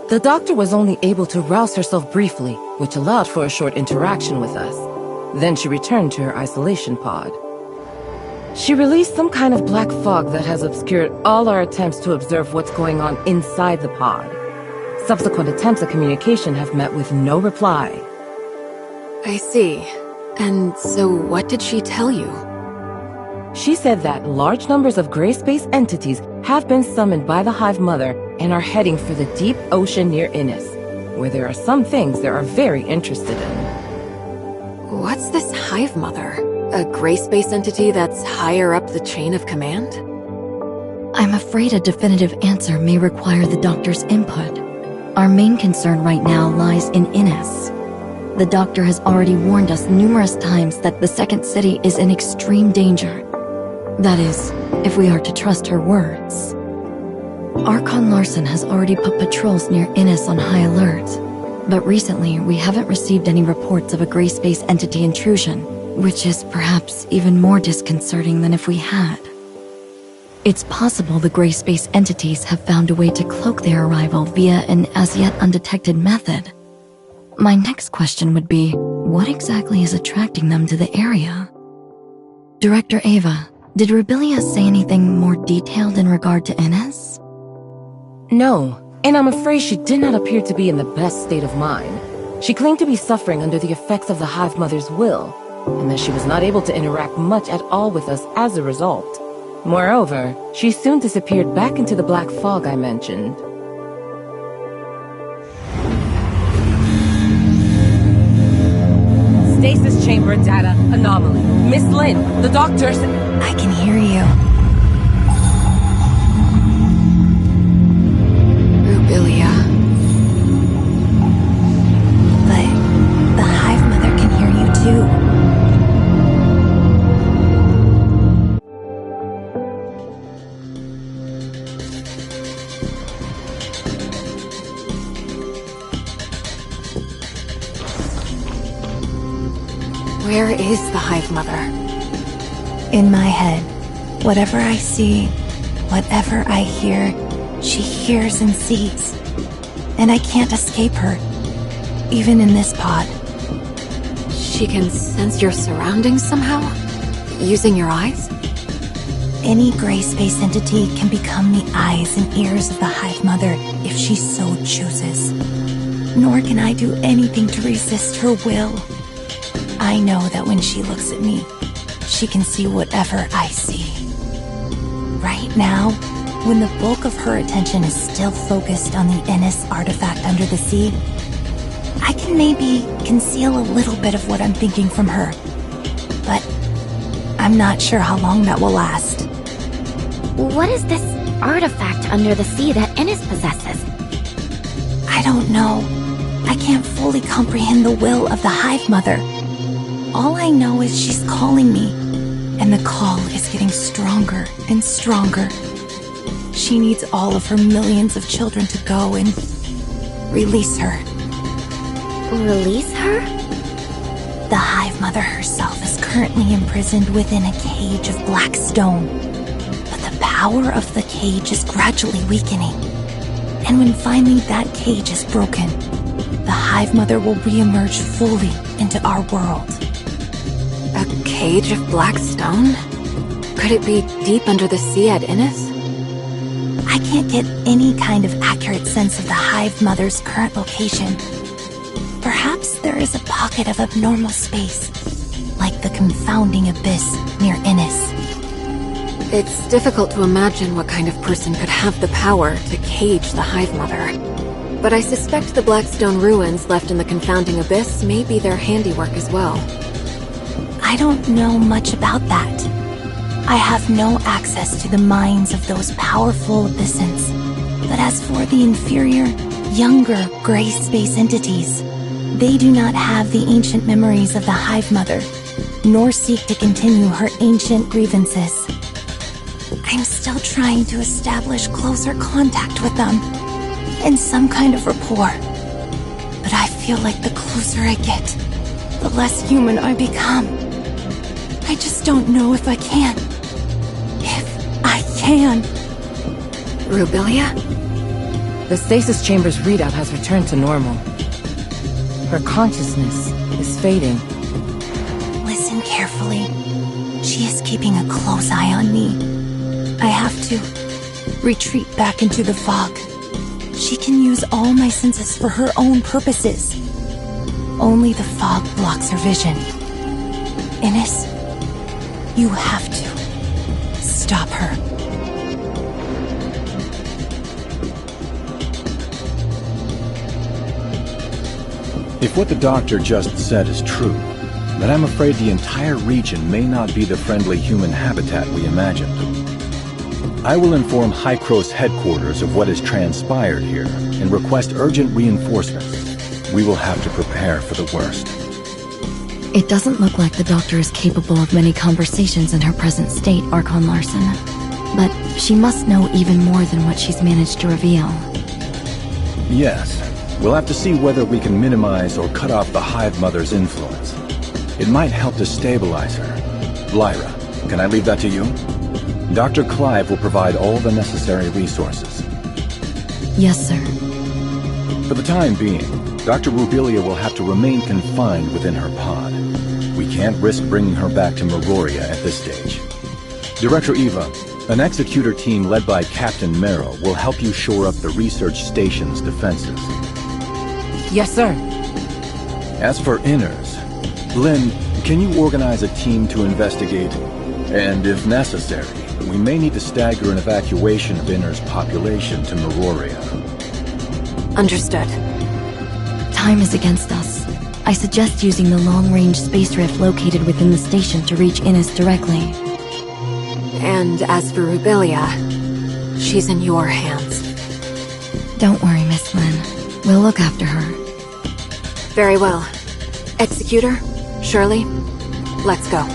The doctor was only able to rouse herself briefly, which allowed for a short interaction with us. Then she returned to her isolation pod. She released some kind of black fog that has obscured all our attempts to observe what's going on inside the pod. Subsequent attempts at communication have met with no reply. I see. And so what did she tell you? She said that large numbers of gray space entities have been summoned by the Hive Mother and are heading for the deep ocean near Innis, where there are some things they are very interested in. What's this Hive Mother? A gray space entity that's higher up the chain of command? I'm afraid a definitive answer may require the doctor's input. Our main concern right now lies in Innis. The doctor has already warned us numerous times that the second city is in extreme danger. That is, if we are to trust her words. Archon Larson has already put patrols near Innis on high alert, but recently we haven't received any reports of a gray space entity intrusion, which is perhaps even more disconcerting than if we had. It's possible the gray space entities have found a way to cloak their arrival via an as-yet undetected method. My next question would be, what exactly is attracting them to the area? Director Ava, did Rubilia say anything more detailed in regard to Innis? No, and I'm afraid she did not appear to be in the best state of mind. She claimed to be suffering under the effects of the Hive Mother's will, and that she was not able to interact much at all with us as a result. Moreover, she soon disappeared back into the black fog I mentioned. Stasis chamber data anomaly. Miss Lin, the doctor's... I can hear you. Rubilia. But the Hive Mother can hear you too. Where is the Hive Mother? In my head, whatever I see, whatever I hear, she hears and sees. And I can't escape her, even in this pod. She can sense your surroundings somehow? Using your eyes? Any gray space entity can become the eyes and ears of the Hive Mother if she so chooses. Nor can I do anything to resist her will. I know that when she looks at me, she can see whatever I see. Right now, when the bulk of her attention is still focused on the Innis artifact under the sea, I can maybe conceal a little bit of what I'm thinking from her. But I'm not sure how long that will last. What is this artifact under the sea that Innis possesses? I don't know. I can't fully comprehend the will of the Hive Mother. All I know is she's calling me, and the call is getting stronger and stronger. She needs all of her millions of children to go and release her. Release her? The Hive Mother herself is currently imprisoned within a cage of black stone, but the power of the cage is gradually weakening. And when finally that cage is broken, the Hive Mother will re-emerge fully into our world. A cage of black stone? Could it be deep under the sea at Innis? I can't get any kind of accurate sense of the Hive Mother's current location. Perhaps there is a pocket of abnormal space, like the confounding abyss near Innis. It's difficult to imagine what kind of person could have the power to cage the Hive Mother. But I suspect the Blackstone ruins left in the confounding abyss may be their handiwork as well. I don't know much about that. I have no access to the minds of those powerful abyssins. But as for the inferior, younger gray space entities, they do not have the ancient memories of the Hive Mother, nor seek to continue her ancient grievances. I'm still trying to establish closer contact with them, and some kind of rapport. But I feel feel like the closer I get, the less human I become. I just don't know if I can. If I can. Rubilia? The stasis chamber's readout has returned to normal. Her consciousness is fading. Listen carefully. She is keeping a close eye on me. I have to retreat back into the fog. She can use all my senses for her own purposes. Only the fog blocks her vision. Innes, you have to stop her. If what the doctor just said is true, then I'm afraid the entire region may not be the friendly human habitat we imagined. I will inform Hykros headquarters of what has transpired here and request urgent reinforcements. We will have to prepare for the worst. It doesn't look like the doctor is capable of many conversations in her present state, Archon Larson. But she must know even more than what she's managed to reveal. Yes. We'll have to see whether we can minimize or cut off the Hive Mother's influence. It might help to stabilize her. Lyra, can I leave that to you? Dr. Clive will provide all the necessary resources. Yes, sir. For the time being, Dr. Rubilia will have to remain confined within her pod. We can't risk bringing her back to Meroria at this stage. Director Eva, an executor team led by Captain Merrill will help you shore up the research station's defenses. Yes, sir. As for Inners, Lynn, can you organize a team to investigate? And if necessary, we may need to stagger an evacuation of Inners' population to Meroria. Understood. Time is against us. I suggest using the long-range space rift located within the station to reach Innes directly. And as for Rubilia, she's in your hands. Don't worry, Miss Lynn. We'll look after her. Very well. Executor, Shirley, let's go.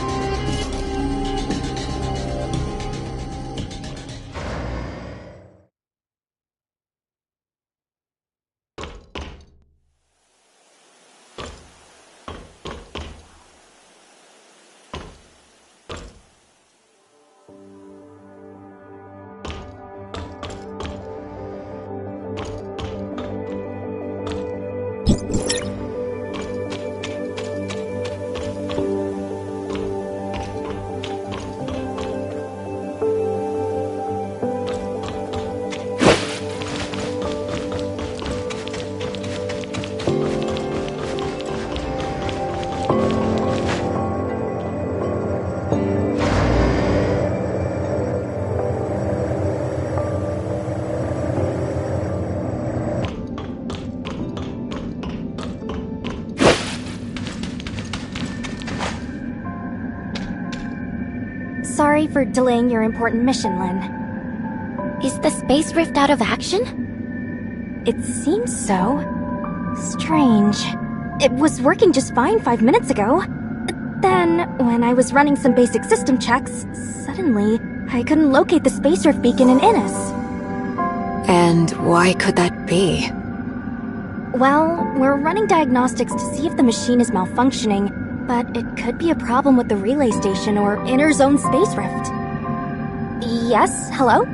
Sorry for delaying your important mission, Lynn. Is the space rift out of action? It seems so. Strange. It was working just fine 5 minutes ago. But then, when I was running some basic system checks, suddenly, I couldn't locate the space rift beacon in Innes. And why could that be? Well, we're running diagnostics to see if the machine is malfunctioning, but it could be a problem with the relay station or Inner's own space rift. Yes, hello?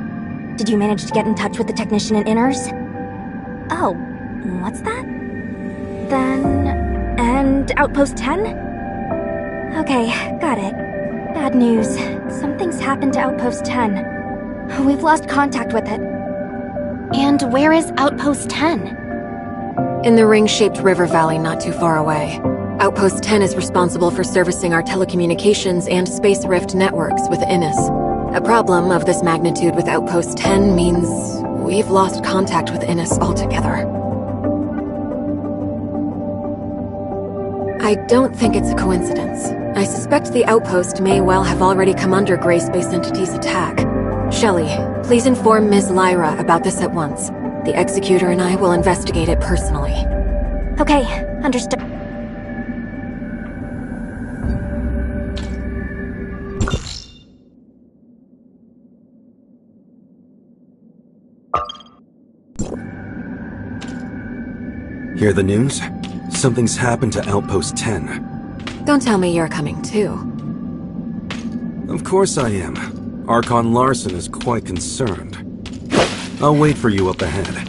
Did you manage to get in touch with the technician in Inner's? Oh, what's that? Then... and Outpost 10? Okay, got it. Bad news. Something's happened to Outpost 10. We've lost contact with it. And where is Outpost 10? In the ring-shaped river valley not too far away. Outpost 10 is responsible for servicing our telecommunications and space rift networks with Innes. A problem of this magnitude with Outpost 10 means we've lost contact with Innes altogether. I don't think it's a coincidence. I suspect the outpost may well have already come under Grey Space Entity's attack. Shelley, please inform Ms. Lyra about this at once. The Executor and I will investigate it personally. Okay, understood. Hear the news? Something's happened to Outpost 10. Don't tell me you're coming too. Of course I am. Archon Larson is quite concerned. I'll wait for you up ahead.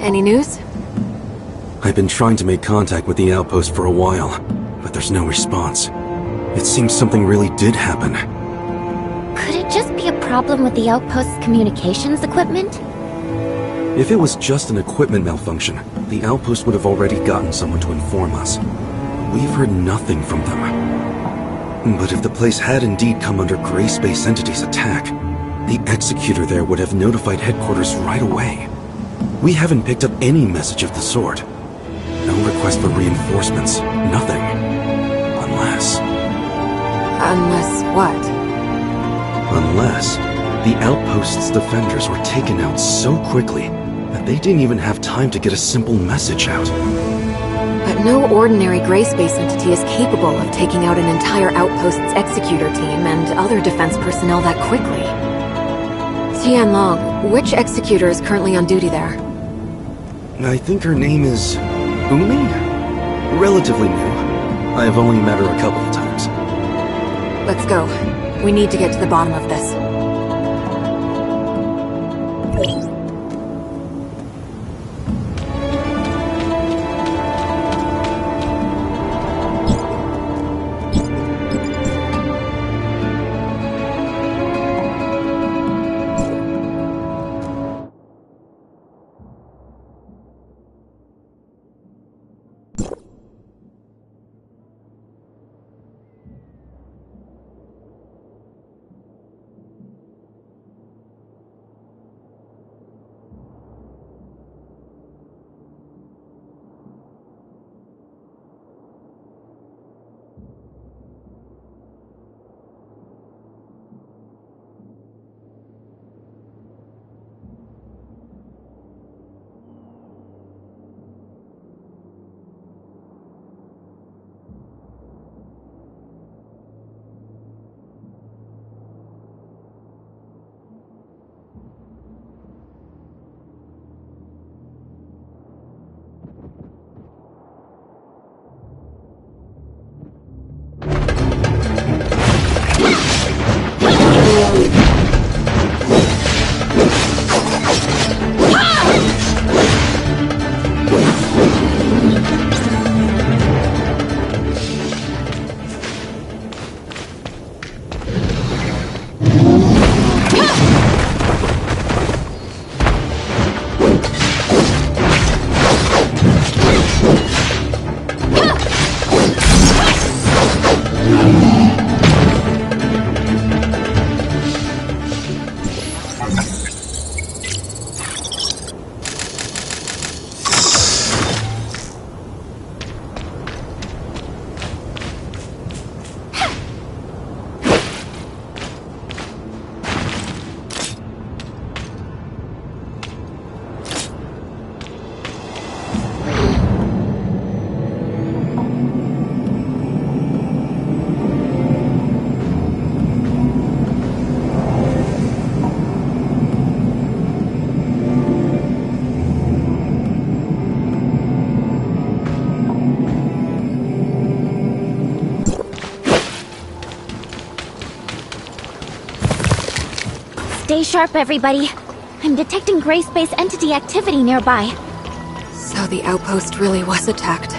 Any news? I've been trying to make contact with the outpost for a while, but there's no response. It seems something really did happen. Could it just be a problem with the outpost's communications equipment? If it was just an equipment malfunction, the outpost would have already gotten someone to inform us. We've heard nothing from them. But if the place had indeed come under Gray Space Entity's attack, the Executor there would have notified headquarters right away. We haven't picked up any message of the sort. No request for reinforcements, nothing. Unless... Unless what? Unless the outpost's defenders were taken out so quickly that they didn't even have time to get a simple message out. But No ordinary gray space entity is capable of taking out an entire outpost's executor team and other defense personnel that quickly. Tianlong, which executor is currently on duty there? I think her name is... Umi? Relatively new. I have only met her a couple of times. Let's go. We need to get to the bottom of this. Stay sharp, everybody. I'm detecting gray space entity activity nearby. So the outpost really was attacked.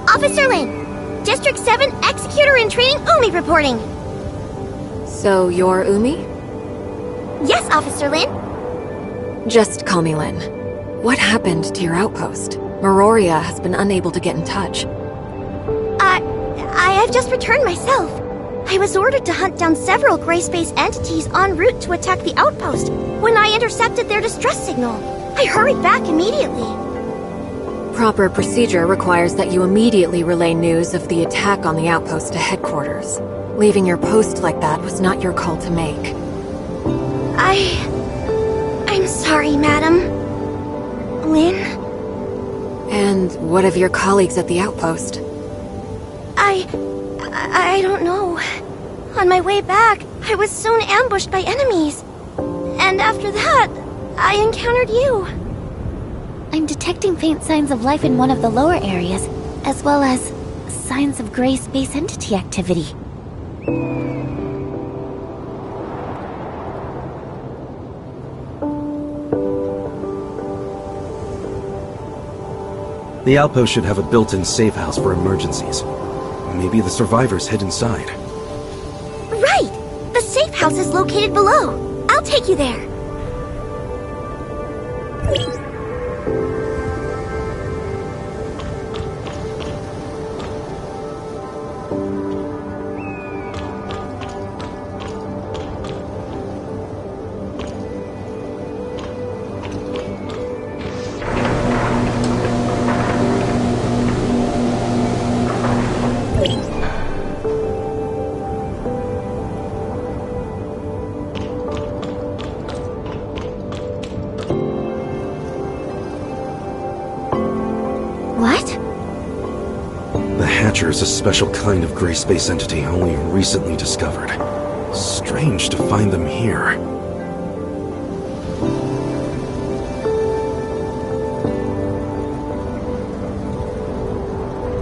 Officer Lin! District 7 Executor in Training Umi reporting! So you're Umi? Yes, Officer Lin? Just call me Lin. What happened to your outpost? Meroria has been unable to get in touch. I've just returned myself. I was ordered to hunt down several gray space entities en route to attack the outpost when I intercepted their distress signal. I hurried back immediately. Proper procedure requires that you immediately relay news of the attack on the outpost to headquarters. Leaving your post like that was not your call to make. I'm sorry, madam. Lin? And what of your colleagues at the outpost? I don't know. On my way back, I was soon ambushed by enemies. And after that, I encountered you. I'm detecting faint signs of life in one of the lower areas, as well as signs of gray space entity activity. The outpost should have a built-in safe house for emergencies. Maybe the survivors hid inside. Right! The safe house is located below. I'll take you there. Is a special kind of gray space entity only recently discovered. Strange to find them here.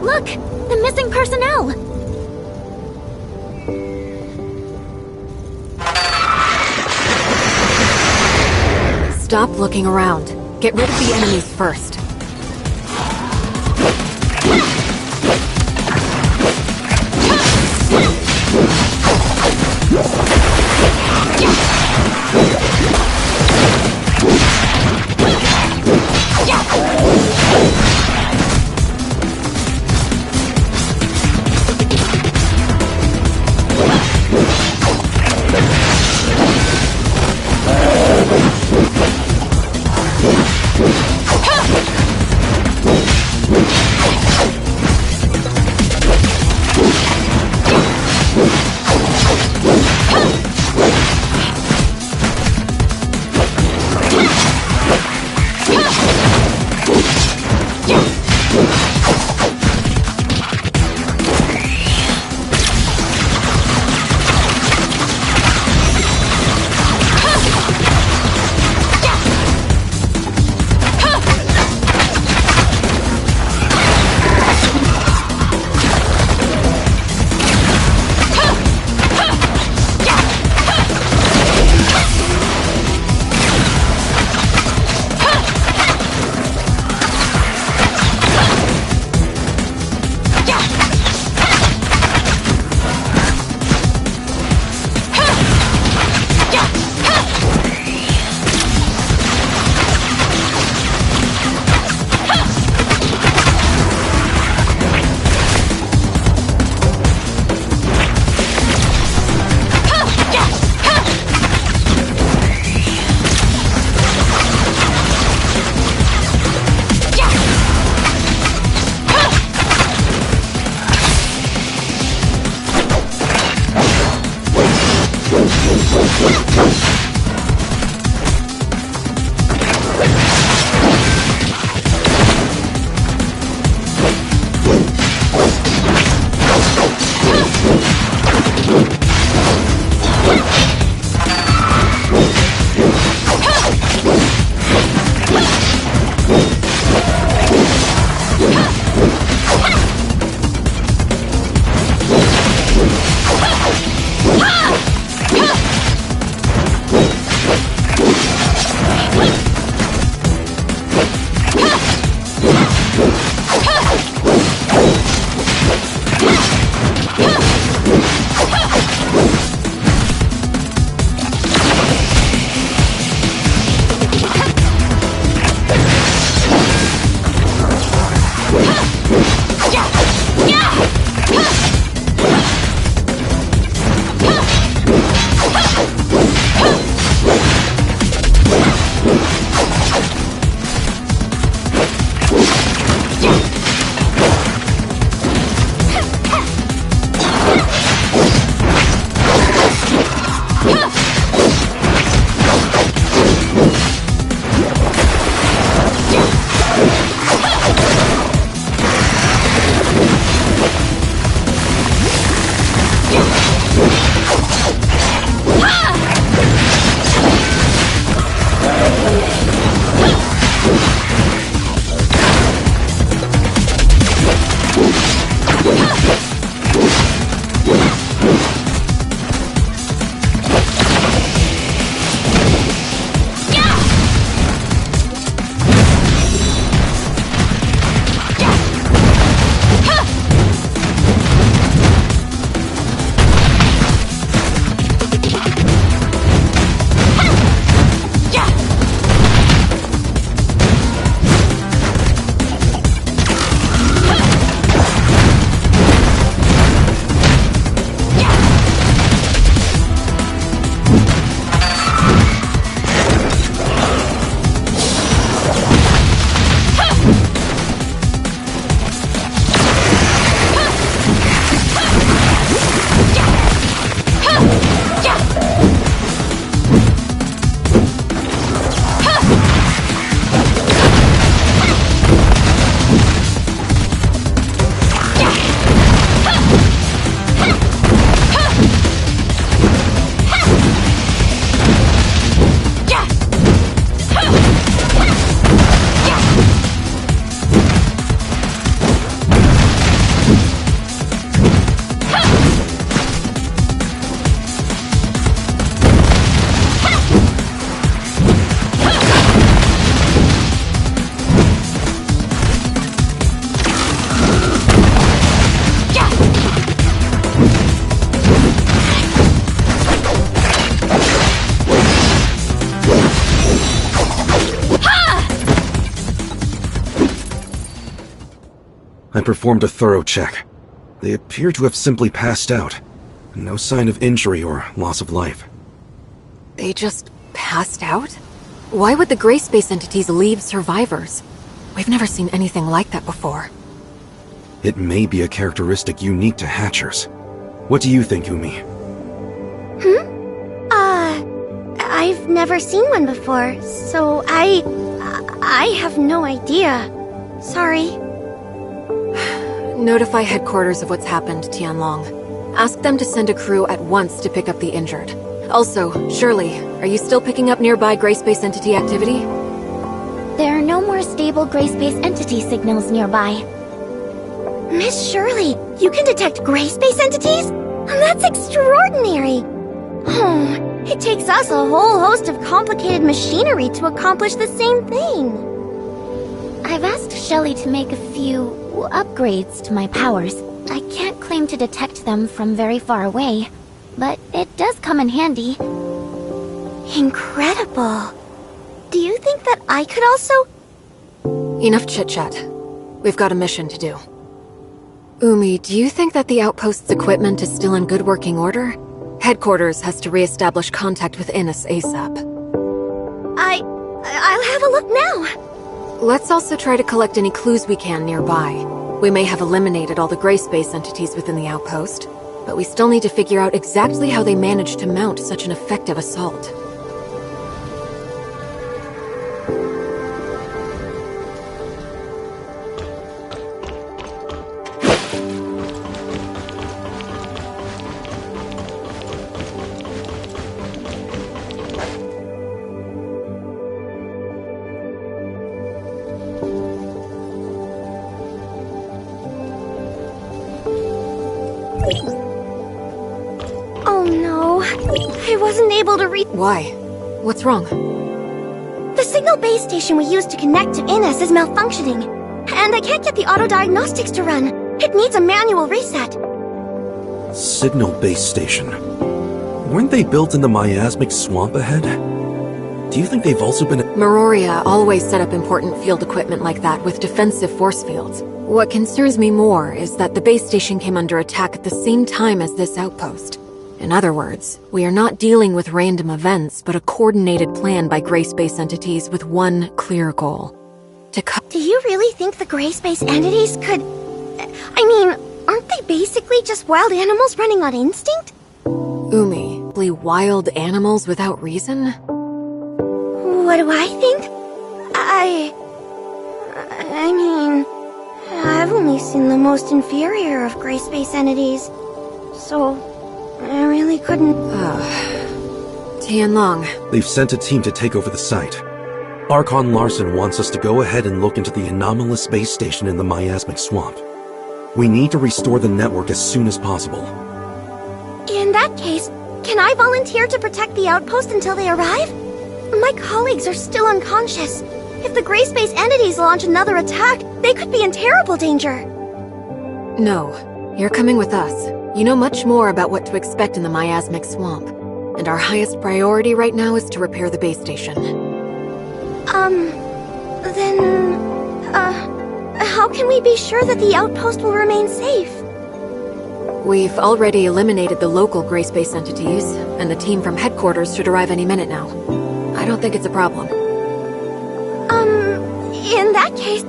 Look! The missing personnel! Stop looking around. Get rid of the enemies first. I performed a thorough check. They appear to have simply passed out. No sign of injury or loss of life. They just passed out? Why would the gray space entities leave survivors? We've never seen anything like that before. It may be a characteristic unique to Hatchers. What do you think, Umi? I've never seen one before, so I have no idea. Sorry. Notify headquarters of what's happened, Tianlong. Ask them to send a crew at once to pick up the injured. Also, Shirley, are you still picking up nearby gray space entity activity? There are no more stable gray space entity signals nearby. Miss Shirley, you can detect gray space entities? That's extraordinary! It takes us a whole host of complicated machinery to accomplish the same thing. I've asked Shelley to make a few upgrades to my powers. I can't claim to detect them from very far away, but it does come in handy. Incredible. Do you think that I could also... Enough chit-chat. We've got a mission to do. Umi, do you think that the outpost's equipment is still in good working order? Headquarters has to re-establish contact with Innes ASAP. I'll have a look now. Let's also try to collect any clues we can nearby. We may have eliminated all the gray space entities within the outpost, but we still need to figure out exactly how they managed to mount such an effective assault. Oh no, I wasn't able to reach... Why? What's wrong? The signal base station we used to connect to Innes is malfunctioning, and I can't get the auto-diagnostics to run. It needs a manual reset. Signal base station. Weren't they built in the miasmic swamp ahead? Do you think they've also been... Meroria always set up important field equipment like that with defensive force fields. What concerns me more is that the base station came under attack at the same time as this outpost. In other words, we are not dealing with random events, but a coordinated plan by gray space entities with one clear goal. Do you really think the gray space entities could... I mean, aren't they basically just wild animals running on instinct? Umi, wild animals without reason? What do I think? I mean... I've only seen the most inferior of gray space entities, so I really couldn't... Tianlong. They've sent a team to take over the site. Archon Larson wants us to go ahead and look into the anomalous base station in the miasmic swamp. We need to restore the network as soon as possible. In that case, can I volunteer to protect the outpost until they arrive? My colleagues are still unconscious. If the gray space entities launch another attack, they could be in terrible danger. No, you're coming with us. You know much more about what to expect in the miasmic swamp. And our highest priority right now is to repair the base station. How can we be sure that the outpost will remain safe? We've already eliminated the local gray space entities, and the team from headquarters should arrive any minute now. I don't think it's a problem. In that case...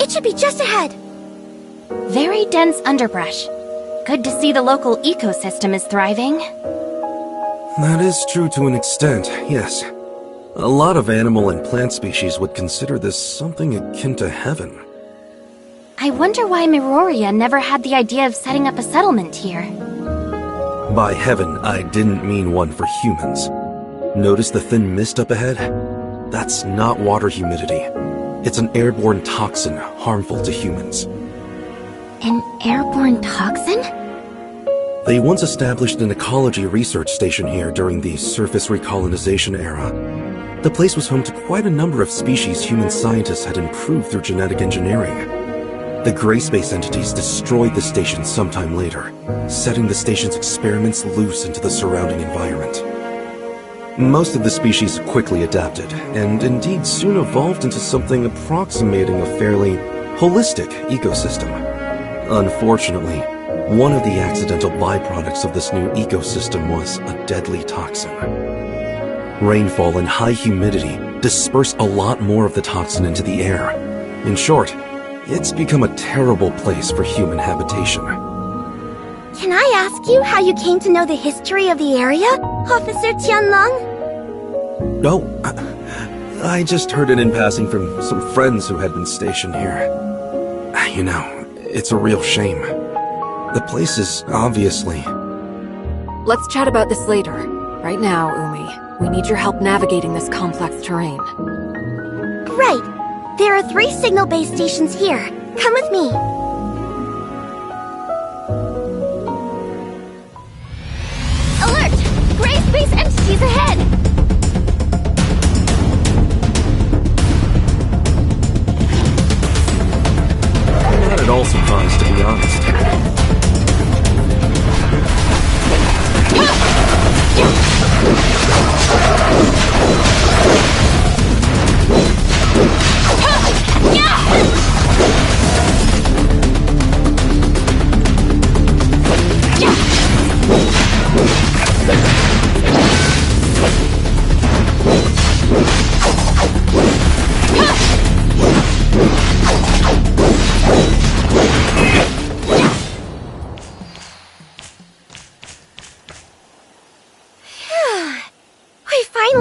It should be just ahead. Very dense underbrush. Good to see the local ecosystem is thriving. That is true to an extent, yes. A lot of animal and plant species would consider this something akin to heaven. I wonder why Miroria never had the idea of setting up a settlement here. By heaven, I didn't mean one for humans. Notice the thin mist up ahead? That's not water humidity. It's an airborne toxin harmful to humans. An airborne toxin? They once established an ecology research station here during the surface recolonization era. The place was home to quite a number of species human scientists had improved through genetic engineering. The gray space entities destroyed the station sometime later, setting the station's experiments loose into the surrounding environment. Most of the species quickly adapted, and indeed soon evolved into something approximating a fairly holistic ecosystem. Unfortunately, one of the accidental byproducts of this new ecosystem was a deadly toxin. Rainfall and high humidity disperse a lot more of the toxin into the air. In short, it's become a terrible place for human habitation. Can I ask you how you came to know the history of the area, Officer Tianlong? Oh, I just heard it in passing from some friends who had been stationed here. You know, it's a real shame. The place is obviously... Let's chat about this later. Right now, Umi, we need your help navigating this complex terrain. Right. There are 3 signal base stations here. Come with me. Alert! Gray space entities ahead! I'm not at all surprised, to be honest.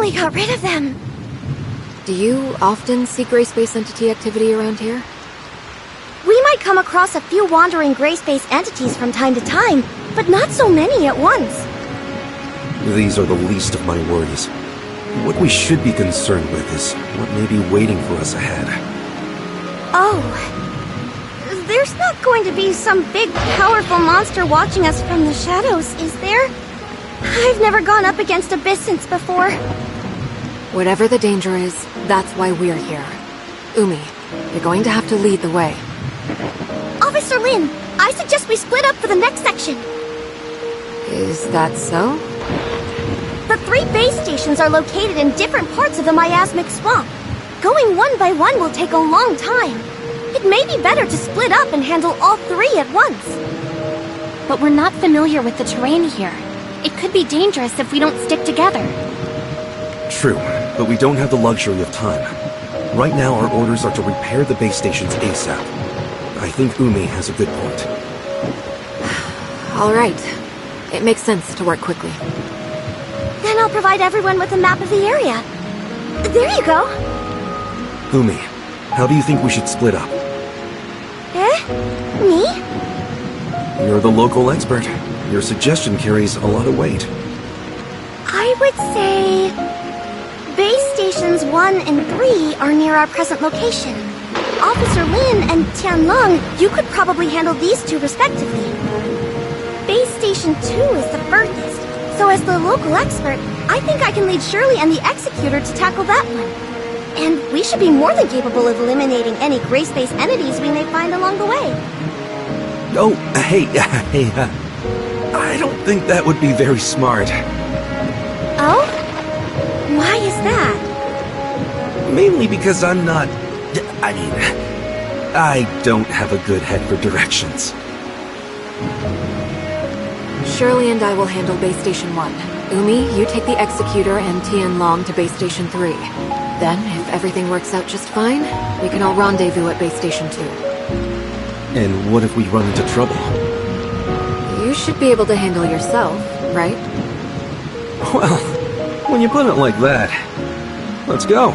We got rid of them. Do you often see gray space entity activity around here? We might come across a few wandering gray space entities from time to time, but not so many at once. These are the least of my worries. What we should be concerned with is what may be waiting for us ahead. Oh. There's not going to be some big, powerful monster watching us from the shadows, is there? I've never gone up against Abyssins before. Whatever the danger is, that's why we're here. Umi, you're going to have to lead the way. Officer Lin, I suggest we split up for the next section. Is that so? The 3 base stations are located in different parts of the miasmic swamp. Going one by one will take a long time. It may be better to split up and handle all 3 at once. But we're not familiar with the terrain here. It could be dangerous if we don't stick together. True, but we don't have the luxury of time. Right now, our orders are to repair the base stations ASAP. I think Umi has a good point. All right. It makes sense to work quickly. Then I'll provide everyone with a map of the area. There you go. Umi, how do you think we should split up? Me? You're the local expert. Your suggestion carries a lot of weight. I would say... Base stations 1 and 3 are near our present location. Officer Lin and Tianlong, you could probably handle these 2 respectively. Base station 2 is the furthest, so as the local expert, I think I can lead Shirley and the Executor to tackle that one. And we should be more than capable of eliminating any gray space entities we may find along the way. Oh, hey, I don't think that would be very smart. Oh? Why is that? Mainly because I don't have a good head for directions. Shirley and I will handle Base Station 1. Umi, you take the Executor and Tianlong to Base Station 3. Then, if everything works out just fine, we can all rendezvous at Base Station 2. And what if we run into trouble? You should be able to handle yourself, right? Well, when you put it like that, let's go.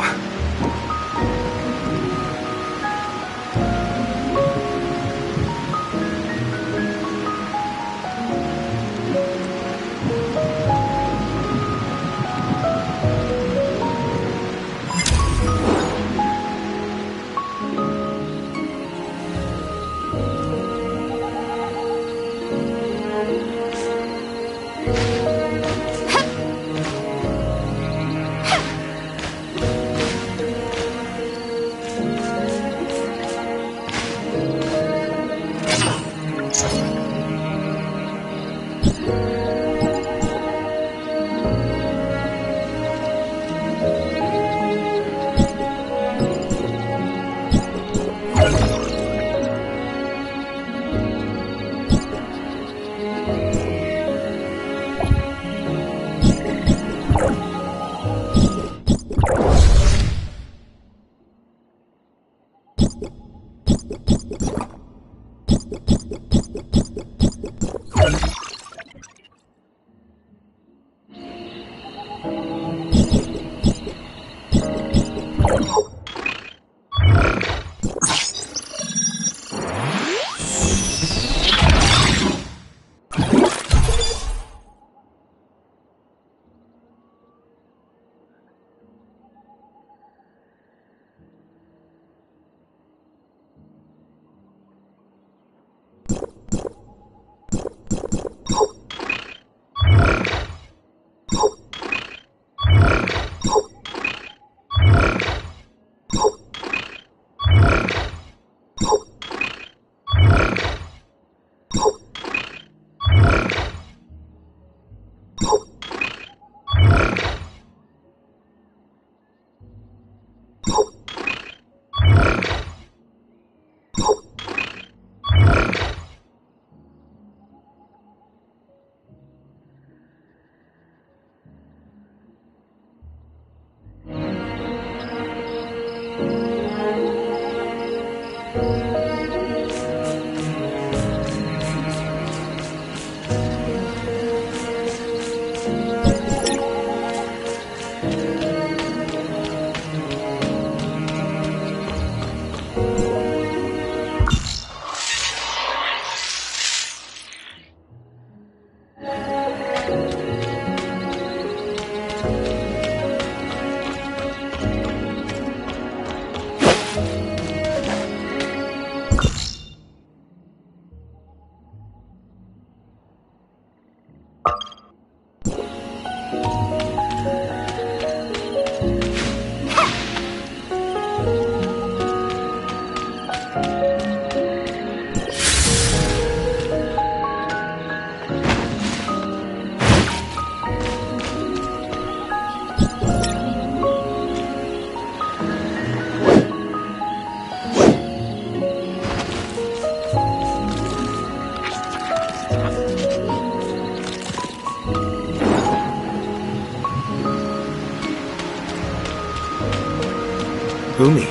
Boomy,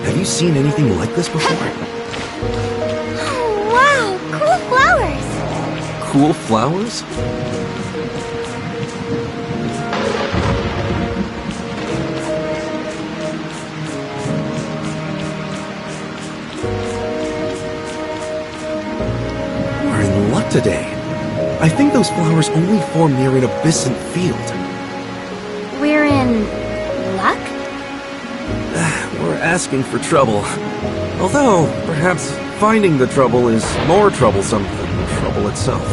have you seen anything like this before? Oh, wow! Cool flowers! Cool flowers? We're in luck today. I think those flowers only form near an abyssal field. We're in... luck? We're asking for trouble. Although, perhaps finding the trouble is more troublesome than the trouble itself.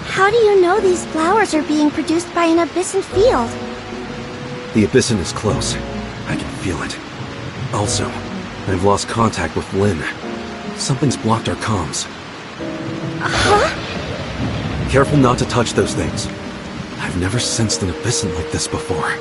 How do you know these flowers are being produced by an abyssal field? The abyssin is close. I can feel it. Also, I've lost contact with Lynn. Something's blocked our comms. Huh? Careful not to touch those things. I've never sensed an abyssin like this before.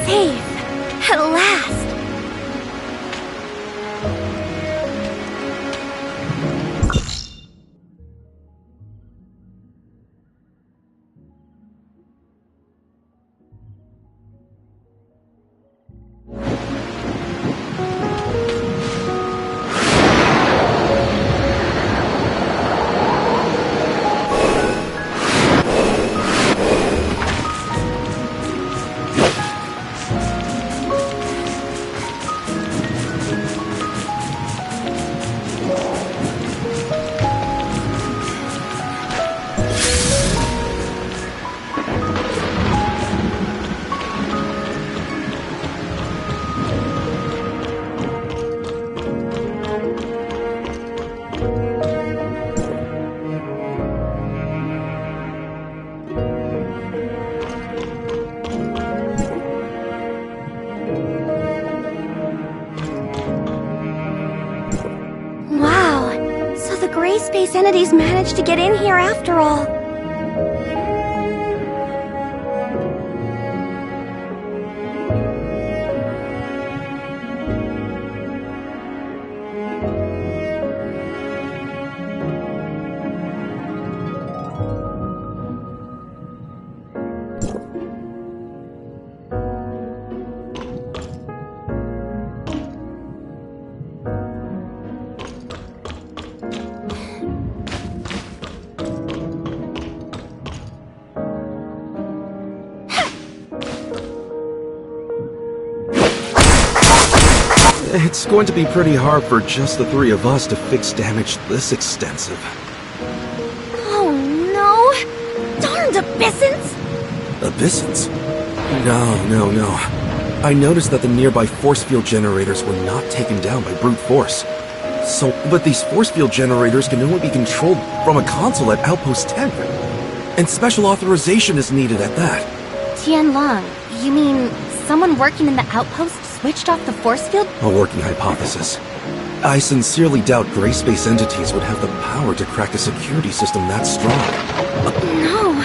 Safe! At last! Wow, so the gray space entities managed to get in here after all. It's going to be pretty hard for just the three of us to fix damage this extensive. Oh no! Darned Abyssins! Abyssins? No. I noticed that the nearby force field generators were not taken down by brute force. But these force field generators can only be controlled from a console at Outpost 10. And special authorization is needed at that. Tianlong, you mean someone working in the outpost switched off the force field? A working hypothesis. I sincerely doubt gray space entities would have the power to crack a security system that strong. No.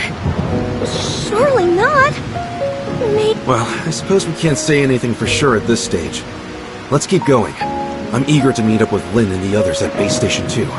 Surely not. Well, I suppose we can't say anything for sure at this stage. Let's keep going. I'm eager to meet up with Lin and the others at Base Station 2.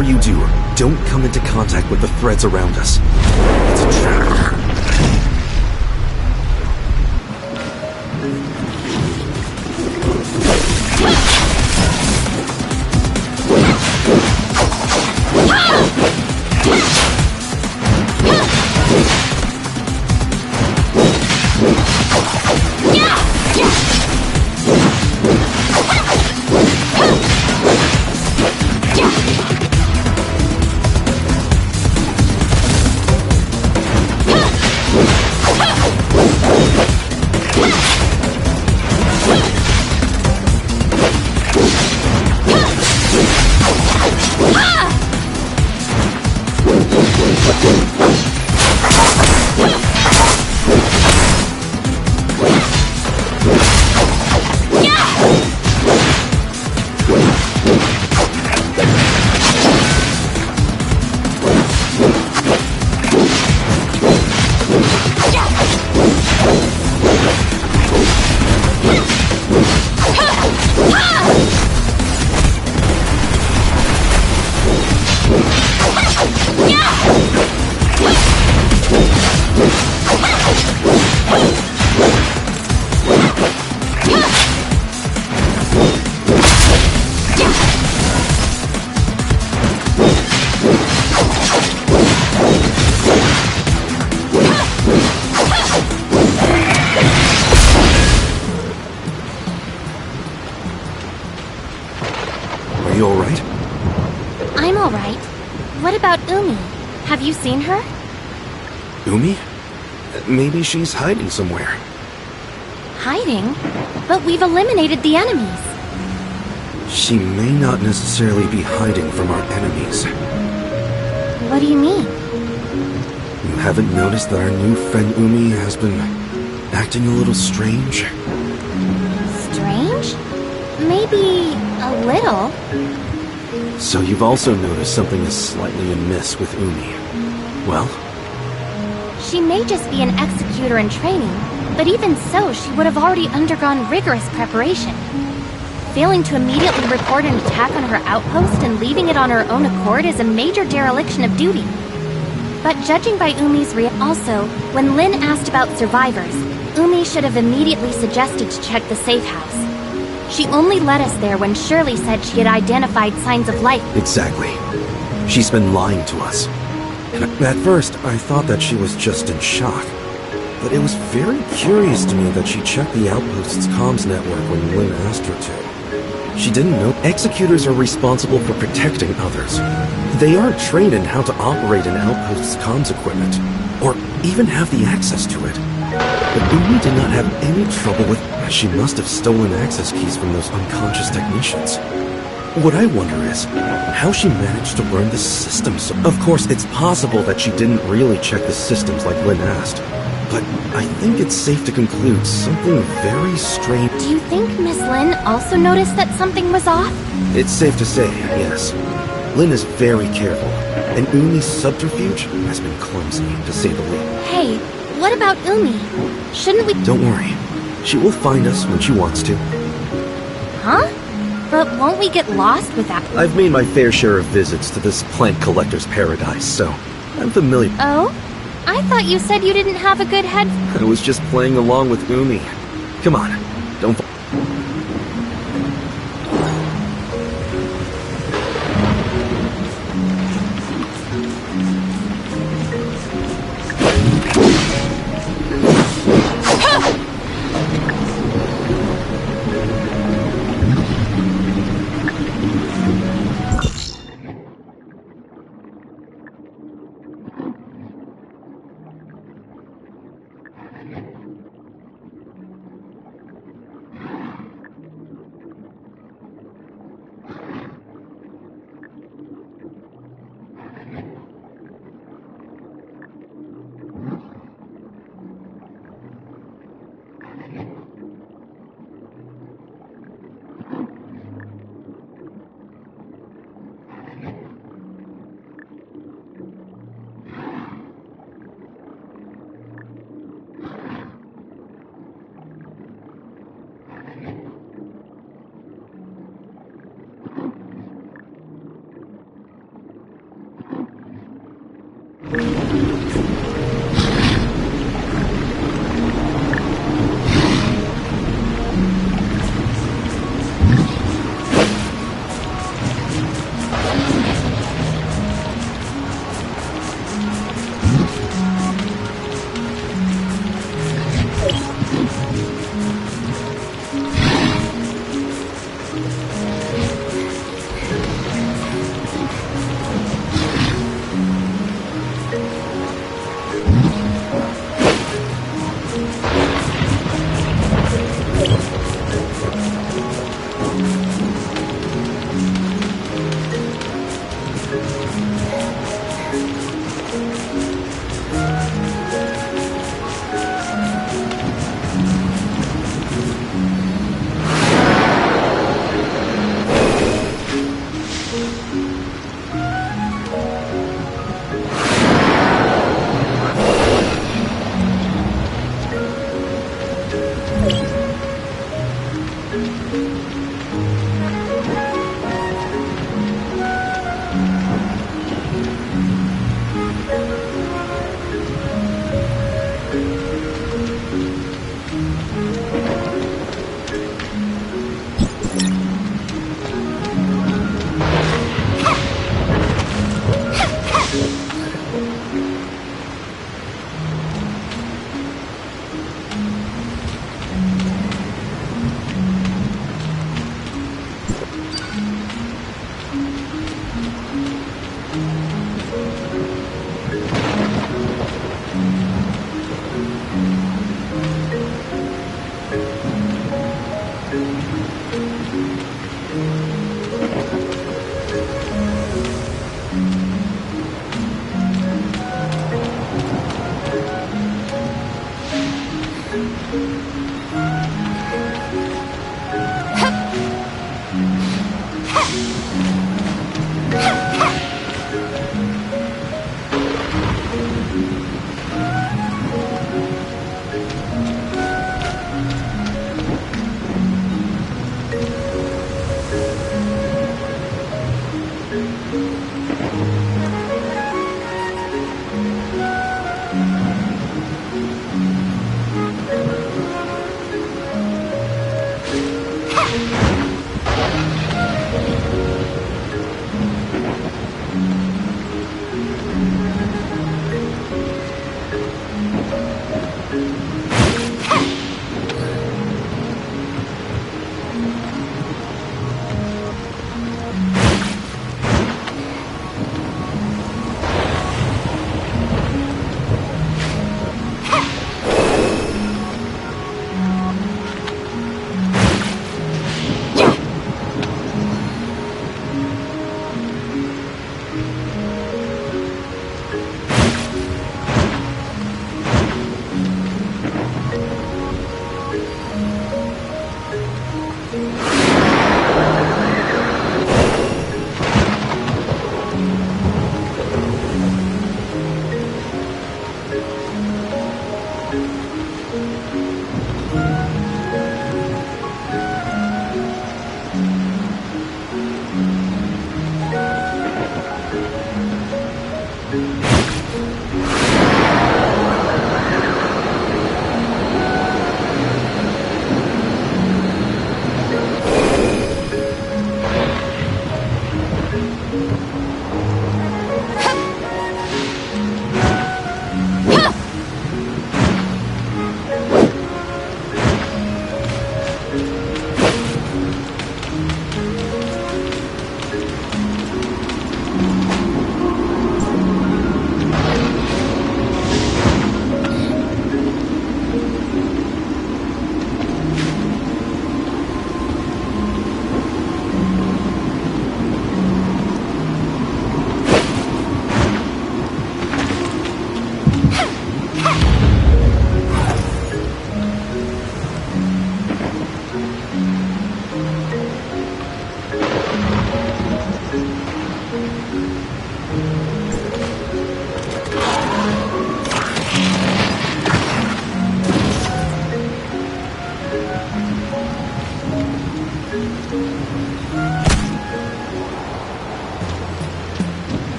whatever you do, don't come into contact with the threads around us. It's a trap. Are you alright? I'm alright. What about Umi? Have you seen her? Umi? Maybe she's hiding somewhere. Hiding? But we've eliminated the enemies. She may not necessarily be hiding from our enemies. What do you mean? You haven't noticed that our new friend Umi has been acting a little strange? Strange? Maybe a little. So you've also noticed something is slightly amiss with Umi. Well? She may just be an executor in training, but even so, she would have already undergone rigorous preparation. Failing to immediately report an attack on her outpost and leaving it on her own accord is a major dereliction of duty. But judging by Umi's also, when Lin asked about survivors, Umi should have immediately suggested to check the safe house. She only led us there when Shirley said she had identified signs of life. Exactly. She's been lying to us. And at first, I thought that she was just in shock. But it was very curious to me that she checked the outpost's comms network when Lin asked her to. She didn't know executors are responsible for protecting others. They aren't trained in how to operate an outpost's comms equipment, or even have the access to it. But Umi did not have any trouble with... She must have stolen access keys from those unconscious technicians. What I wonder is, how she managed to learn the systems. Of course, it's possible that she didn't really check the systems like Lin asked. But I think it's safe to conclude something very strange... Do you think Miss Lin also noticed that something was off? It's safe to say, yes. Lin is very careful, and Umi's subterfuge has been clumsy, to say the least. Hey, what about Umi? Shouldn't we... Don't worry. She will find us when she wants to. Huh? But won't we get lost without... I've made my fair share of visits to this plant collector's paradise, so I'm familiar. Oh? I thought you said you didn't have a good head... I was just playing along with Umi. Come on, don't...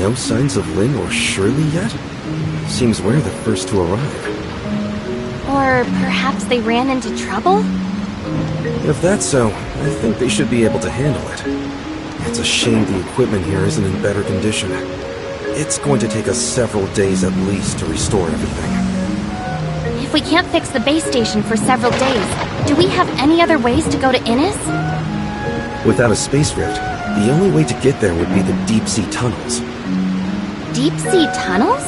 No signs of Lynn or Shirley yet? Seems we're the first to arrive. Or perhaps they ran into trouble? If that's so, I think they should be able to handle it. It's a shame the equipment here isn't in better condition. It's going to take us several days at least to restore everything. If we can't fix the base station for several days, do we have any other ways to go to Innis? Without a space rift, the only way to get there would be the deep-sea tunnels. Deep-sea tunnels?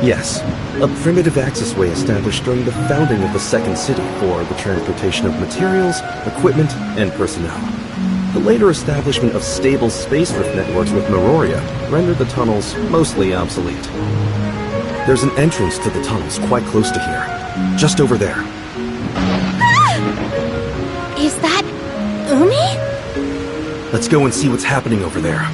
Yes, a primitive accessway established during the founding of the second city for the transportation of materials, equipment, and personnel. The later establishment of stable space rift networks with Meroria rendered the tunnels mostly obsolete. There's an entrance to the tunnels quite close to here, just over there. Is that Umi? Let's go and see what's happening over there.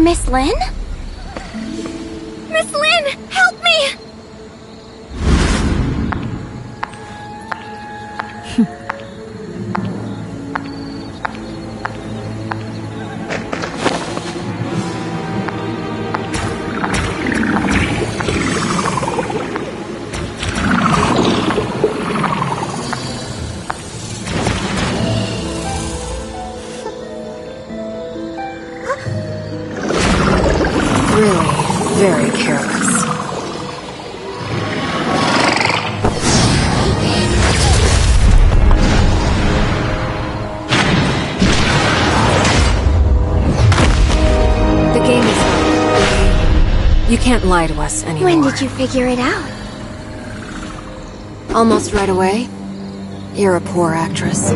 Miss Lin? Miss Lin, help me! Very careless. The game is over. You can't lie to us anymore. When did you figure it out? Almost right away. You're a poor actress.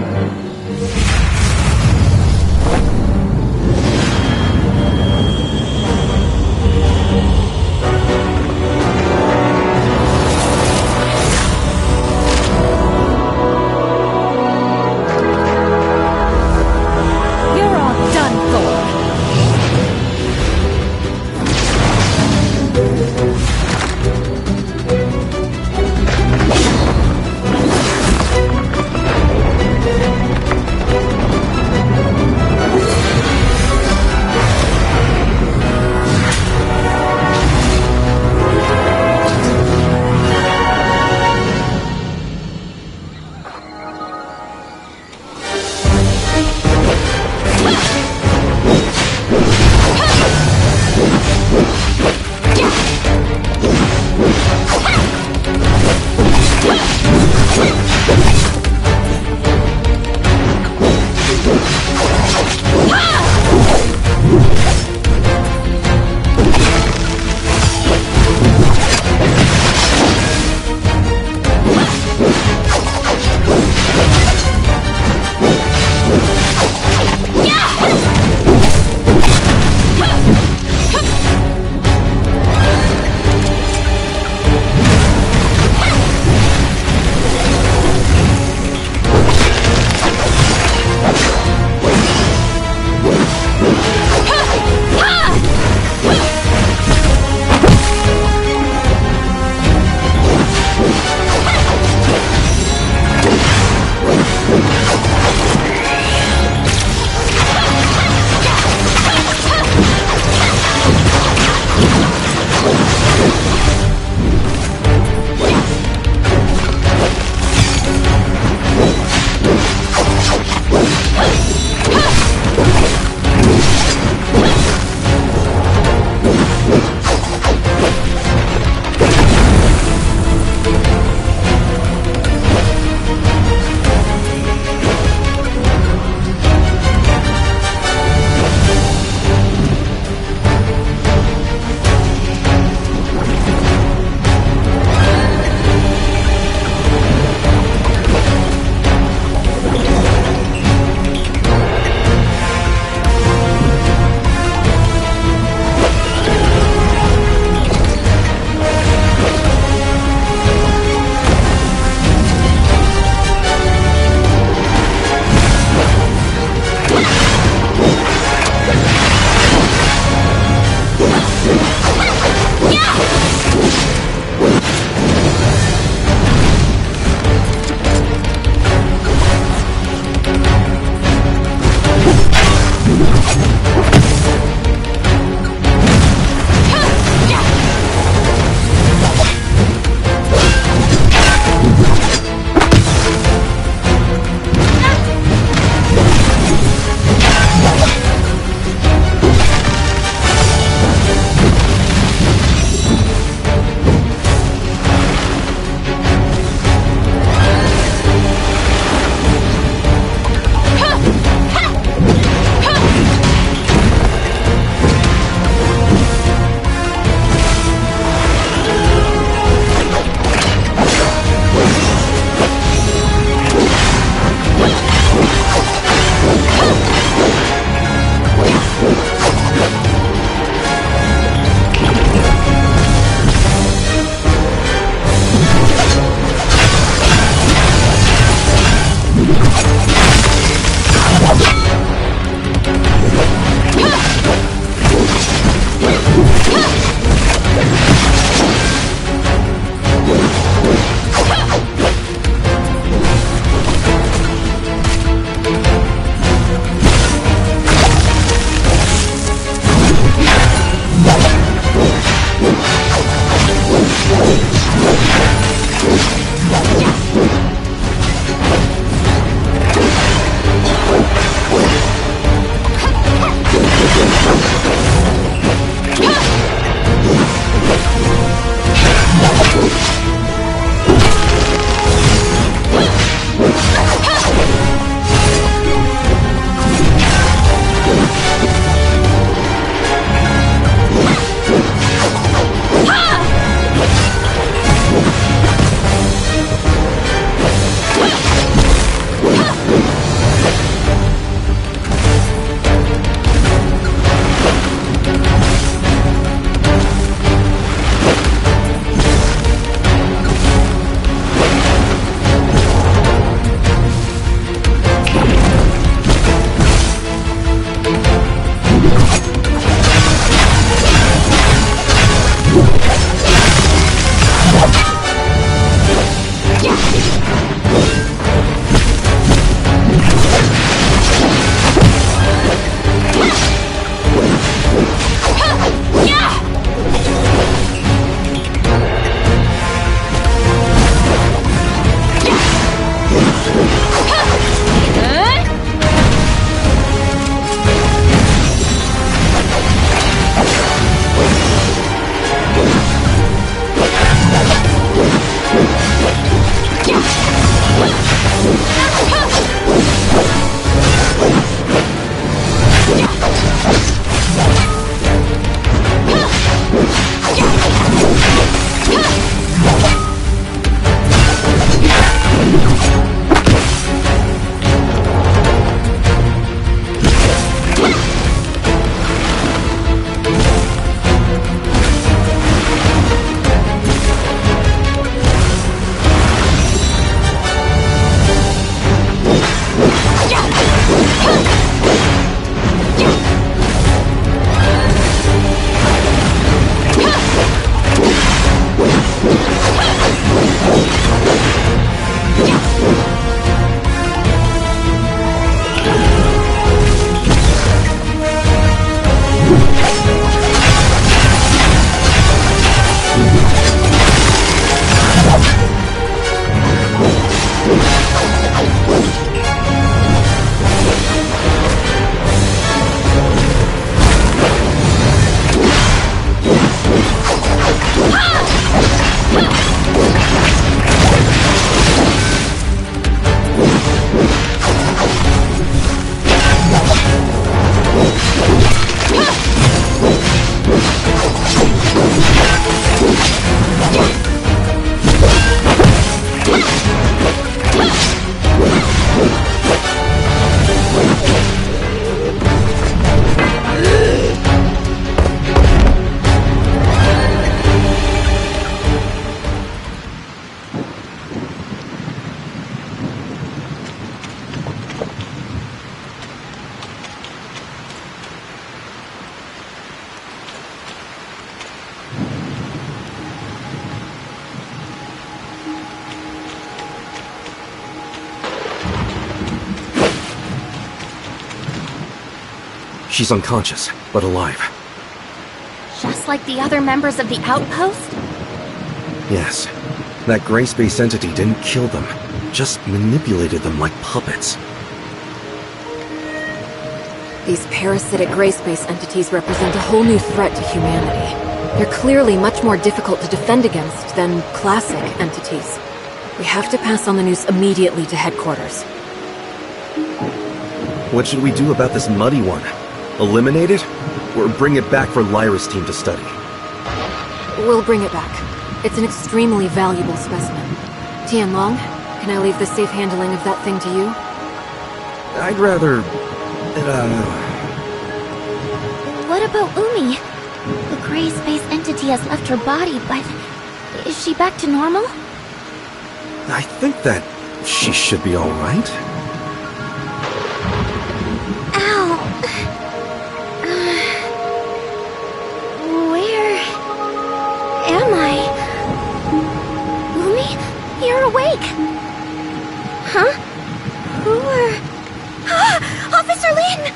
She's unconscious, but alive. Just like the other members of the outpost? Yes. That gray space entity didn't kill them, just manipulated them like puppets. These parasitic gray space entities represent a whole new threat to humanity. They're clearly much more difficult to defend against than classic entities. We have to pass on the news immediately to headquarters. What should we do about this muddy one? Eliminate it? Or bring it back for Lyra's team to study? We'll bring it back. It's an extremely valuable specimen. Tianlong, can I leave the safe handling of that thing to you? I'd rather... What about Umi? The gray space entity has left her body, but... is she back to normal? I think that she should be alright. Ow! Where... am I? Umi? You're awake! Huh? Who are... Officer Lin!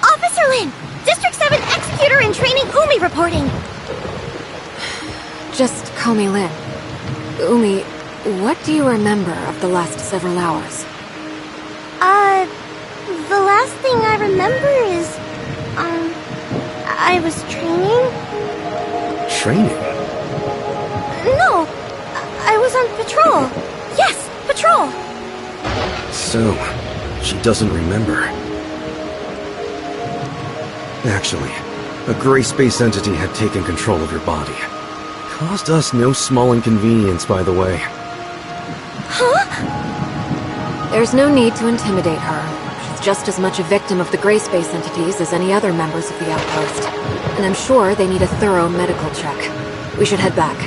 Officer Lin! District 7 Executor in Training Umi reporting! Just call me Lin. Umi, what do you remember of the last several hours? The last thing I remember is... I was training? Training? No! I was on patrol! Yes, patrol! So, she doesn't remember. Actually, a gray space entity had taken control of your body. Caused us no small inconvenience, by the way. Huh? There's no need to intimidate her. She's just as much a victim of the gray space entities as any other members of the outpost. And I'm sure they need a thorough medical check. We should head back.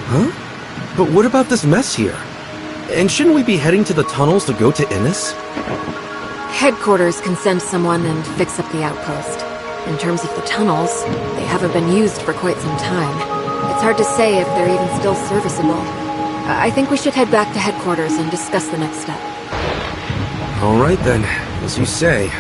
Huh? But what about this mess here? And shouldn't we be heading to the tunnels to go to Innis? Headquarters can send someone and fix up the outpost. In terms of the tunnels, they haven't been used for quite some time. It's hard to say if they're even still serviceable. I think we should head back to headquarters and discuss the next step. All right then, as you say.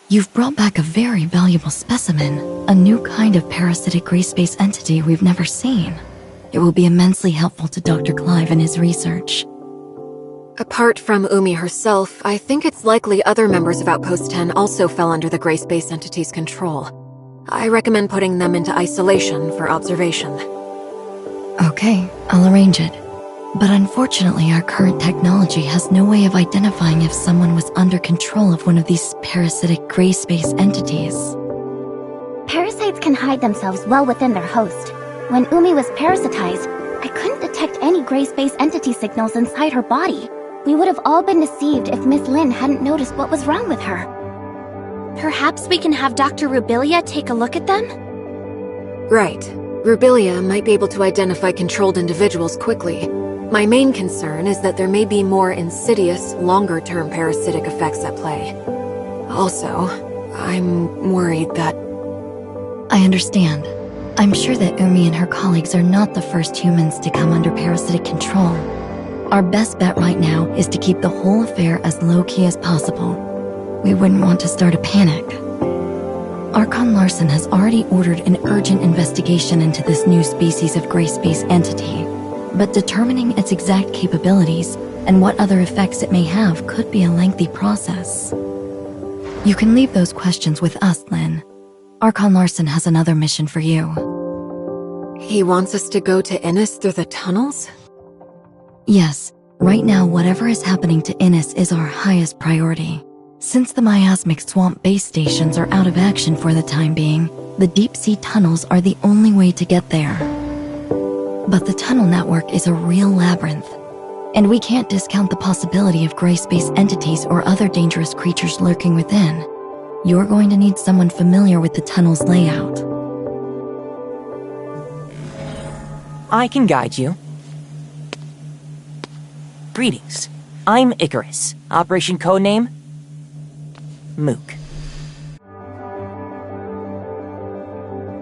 You've brought back a very valuable specimen, a new kind of parasitic gray space entity we've never seen. It will be immensely helpful to Dr. Clive in his research. Apart from Umi herself, I think it's likely other members of Outpost 10 also fell under the gray space entity's control. I recommend putting them into isolation for observation. Okay, I'll arrange it. But unfortunately, our current technology has no way of identifying if someone was under control of one of these parasitic gray space entities. Parasites can hide themselves well within their host. When Umi was parasitized, I couldn't detect any gray space entity signals inside her body. We would have all been deceived if Miss Lin hadn't noticed what was wrong with her. Perhaps we can have Dr. Rubilia take a look at them? Right. Rubilia might be able to identify controlled individuals quickly. My main concern is that there may be more insidious, longer-term parasitic effects at play. Also, I'm worried that... I understand. I'm sure that Umi and her colleagues are not the first humans to come under parasitic control. Our best bet right now is to keep the whole affair as low-key as possible. We wouldn't want to start a panic. Archon Larson has already ordered an urgent investigation into this new species of gray space entity. But determining its exact capabilities and what other effects it may have could be a lengthy process. You can leave those questions with us, Lin. Archon Larson has another mission for you. He wants us to go to Innis through the tunnels? Yes, right now whatever is happening to Innis is our highest priority. Since the miasmic swamp base stations are out of action for the time being, the deep-sea tunnels are the only way to get there. But the tunnel network is a real labyrinth, and we can't discount the possibility of gray space entities or other dangerous creatures lurking within. You're going to need someone familiar with the tunnel's layout. I can guide you. Greetings. I'm Icarus. Operation codename? Mook.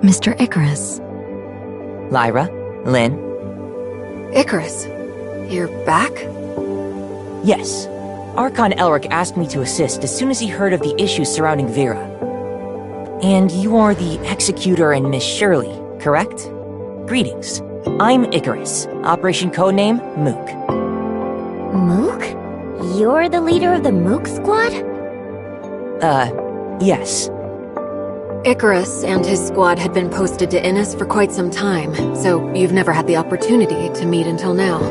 Mr. Icarus. Lyra, Lynn. Icarus, you're back? Yes. Archon Elric asked me to assist as soon as he heard of the issues surrounding Vera. And you are the Executor and Miss Shirley, correct? Greetings. I'm Icarus. Operation codename Mook. Mook? You're the leader of the Mook squad? Yes. Icarus and his squad had been posted to Innis for quite some time, so you've never had the opportunity to meet until now.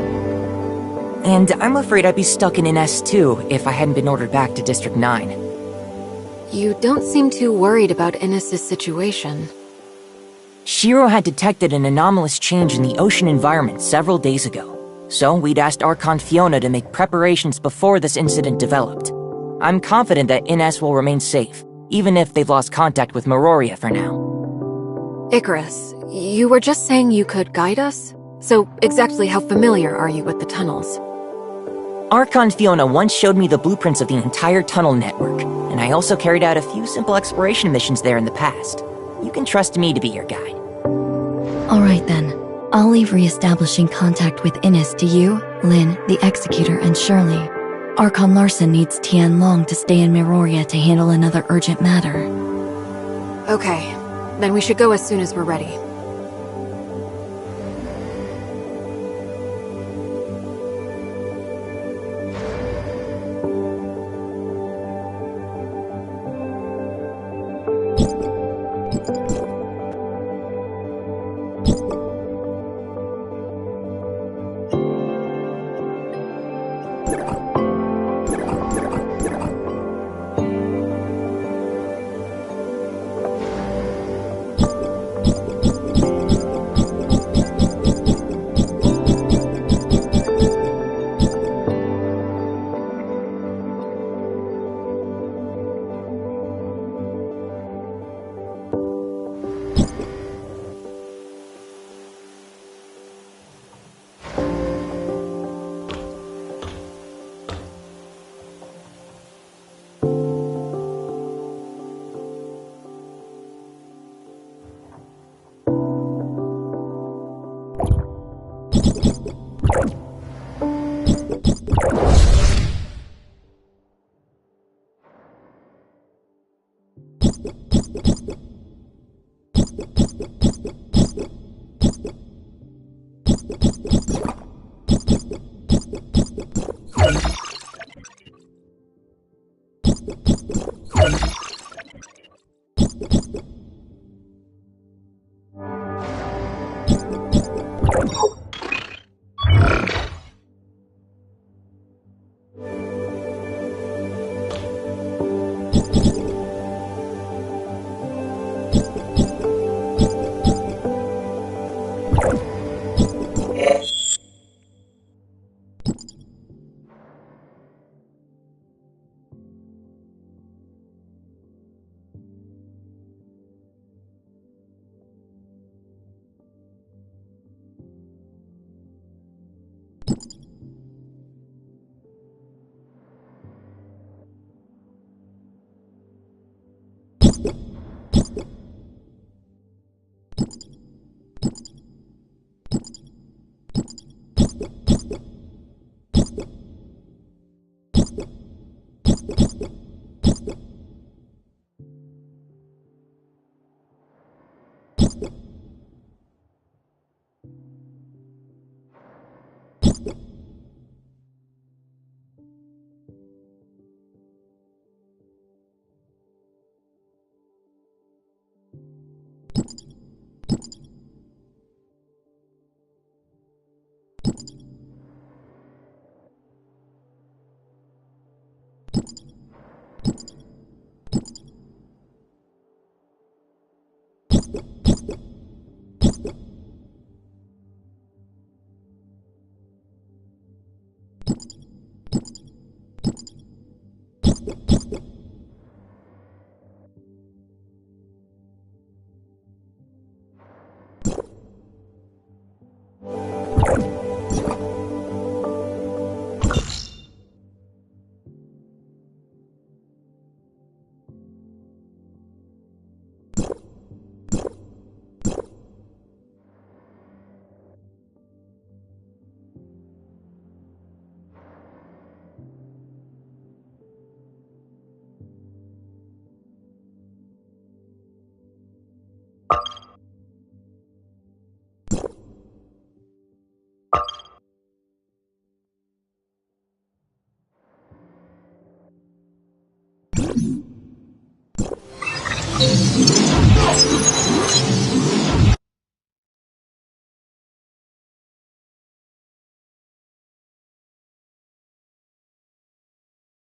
And I'm afraid I'd be stuck in an S2 if I hadn't been ordered back to District 9. You don't seem too worried about Innis's situation. Shiro had detected an anomalous change in the ocean environment several days ago, so we'd asked Archon Fiona to make preparations before this incident developed. I'm confident that Innis will remain safe, even if they've lost contact with Meroria for now. Icarus, you were just saying you could guide us? So exactly how familiar are you with the tunnels? Archon Fiona once showed me the blueprints of the entire tunnel network, and I also carried out a few simple exploration missions there in the past. You can trust me to be your guide. All right then. I'll leave re-establishing contact with Innis to you, Lynn, the Executor, and Shirley. Archon Larson needs Tian Long to stay in Meroria to handle another urgent matter. Okay, then we should go as soon as we're ready.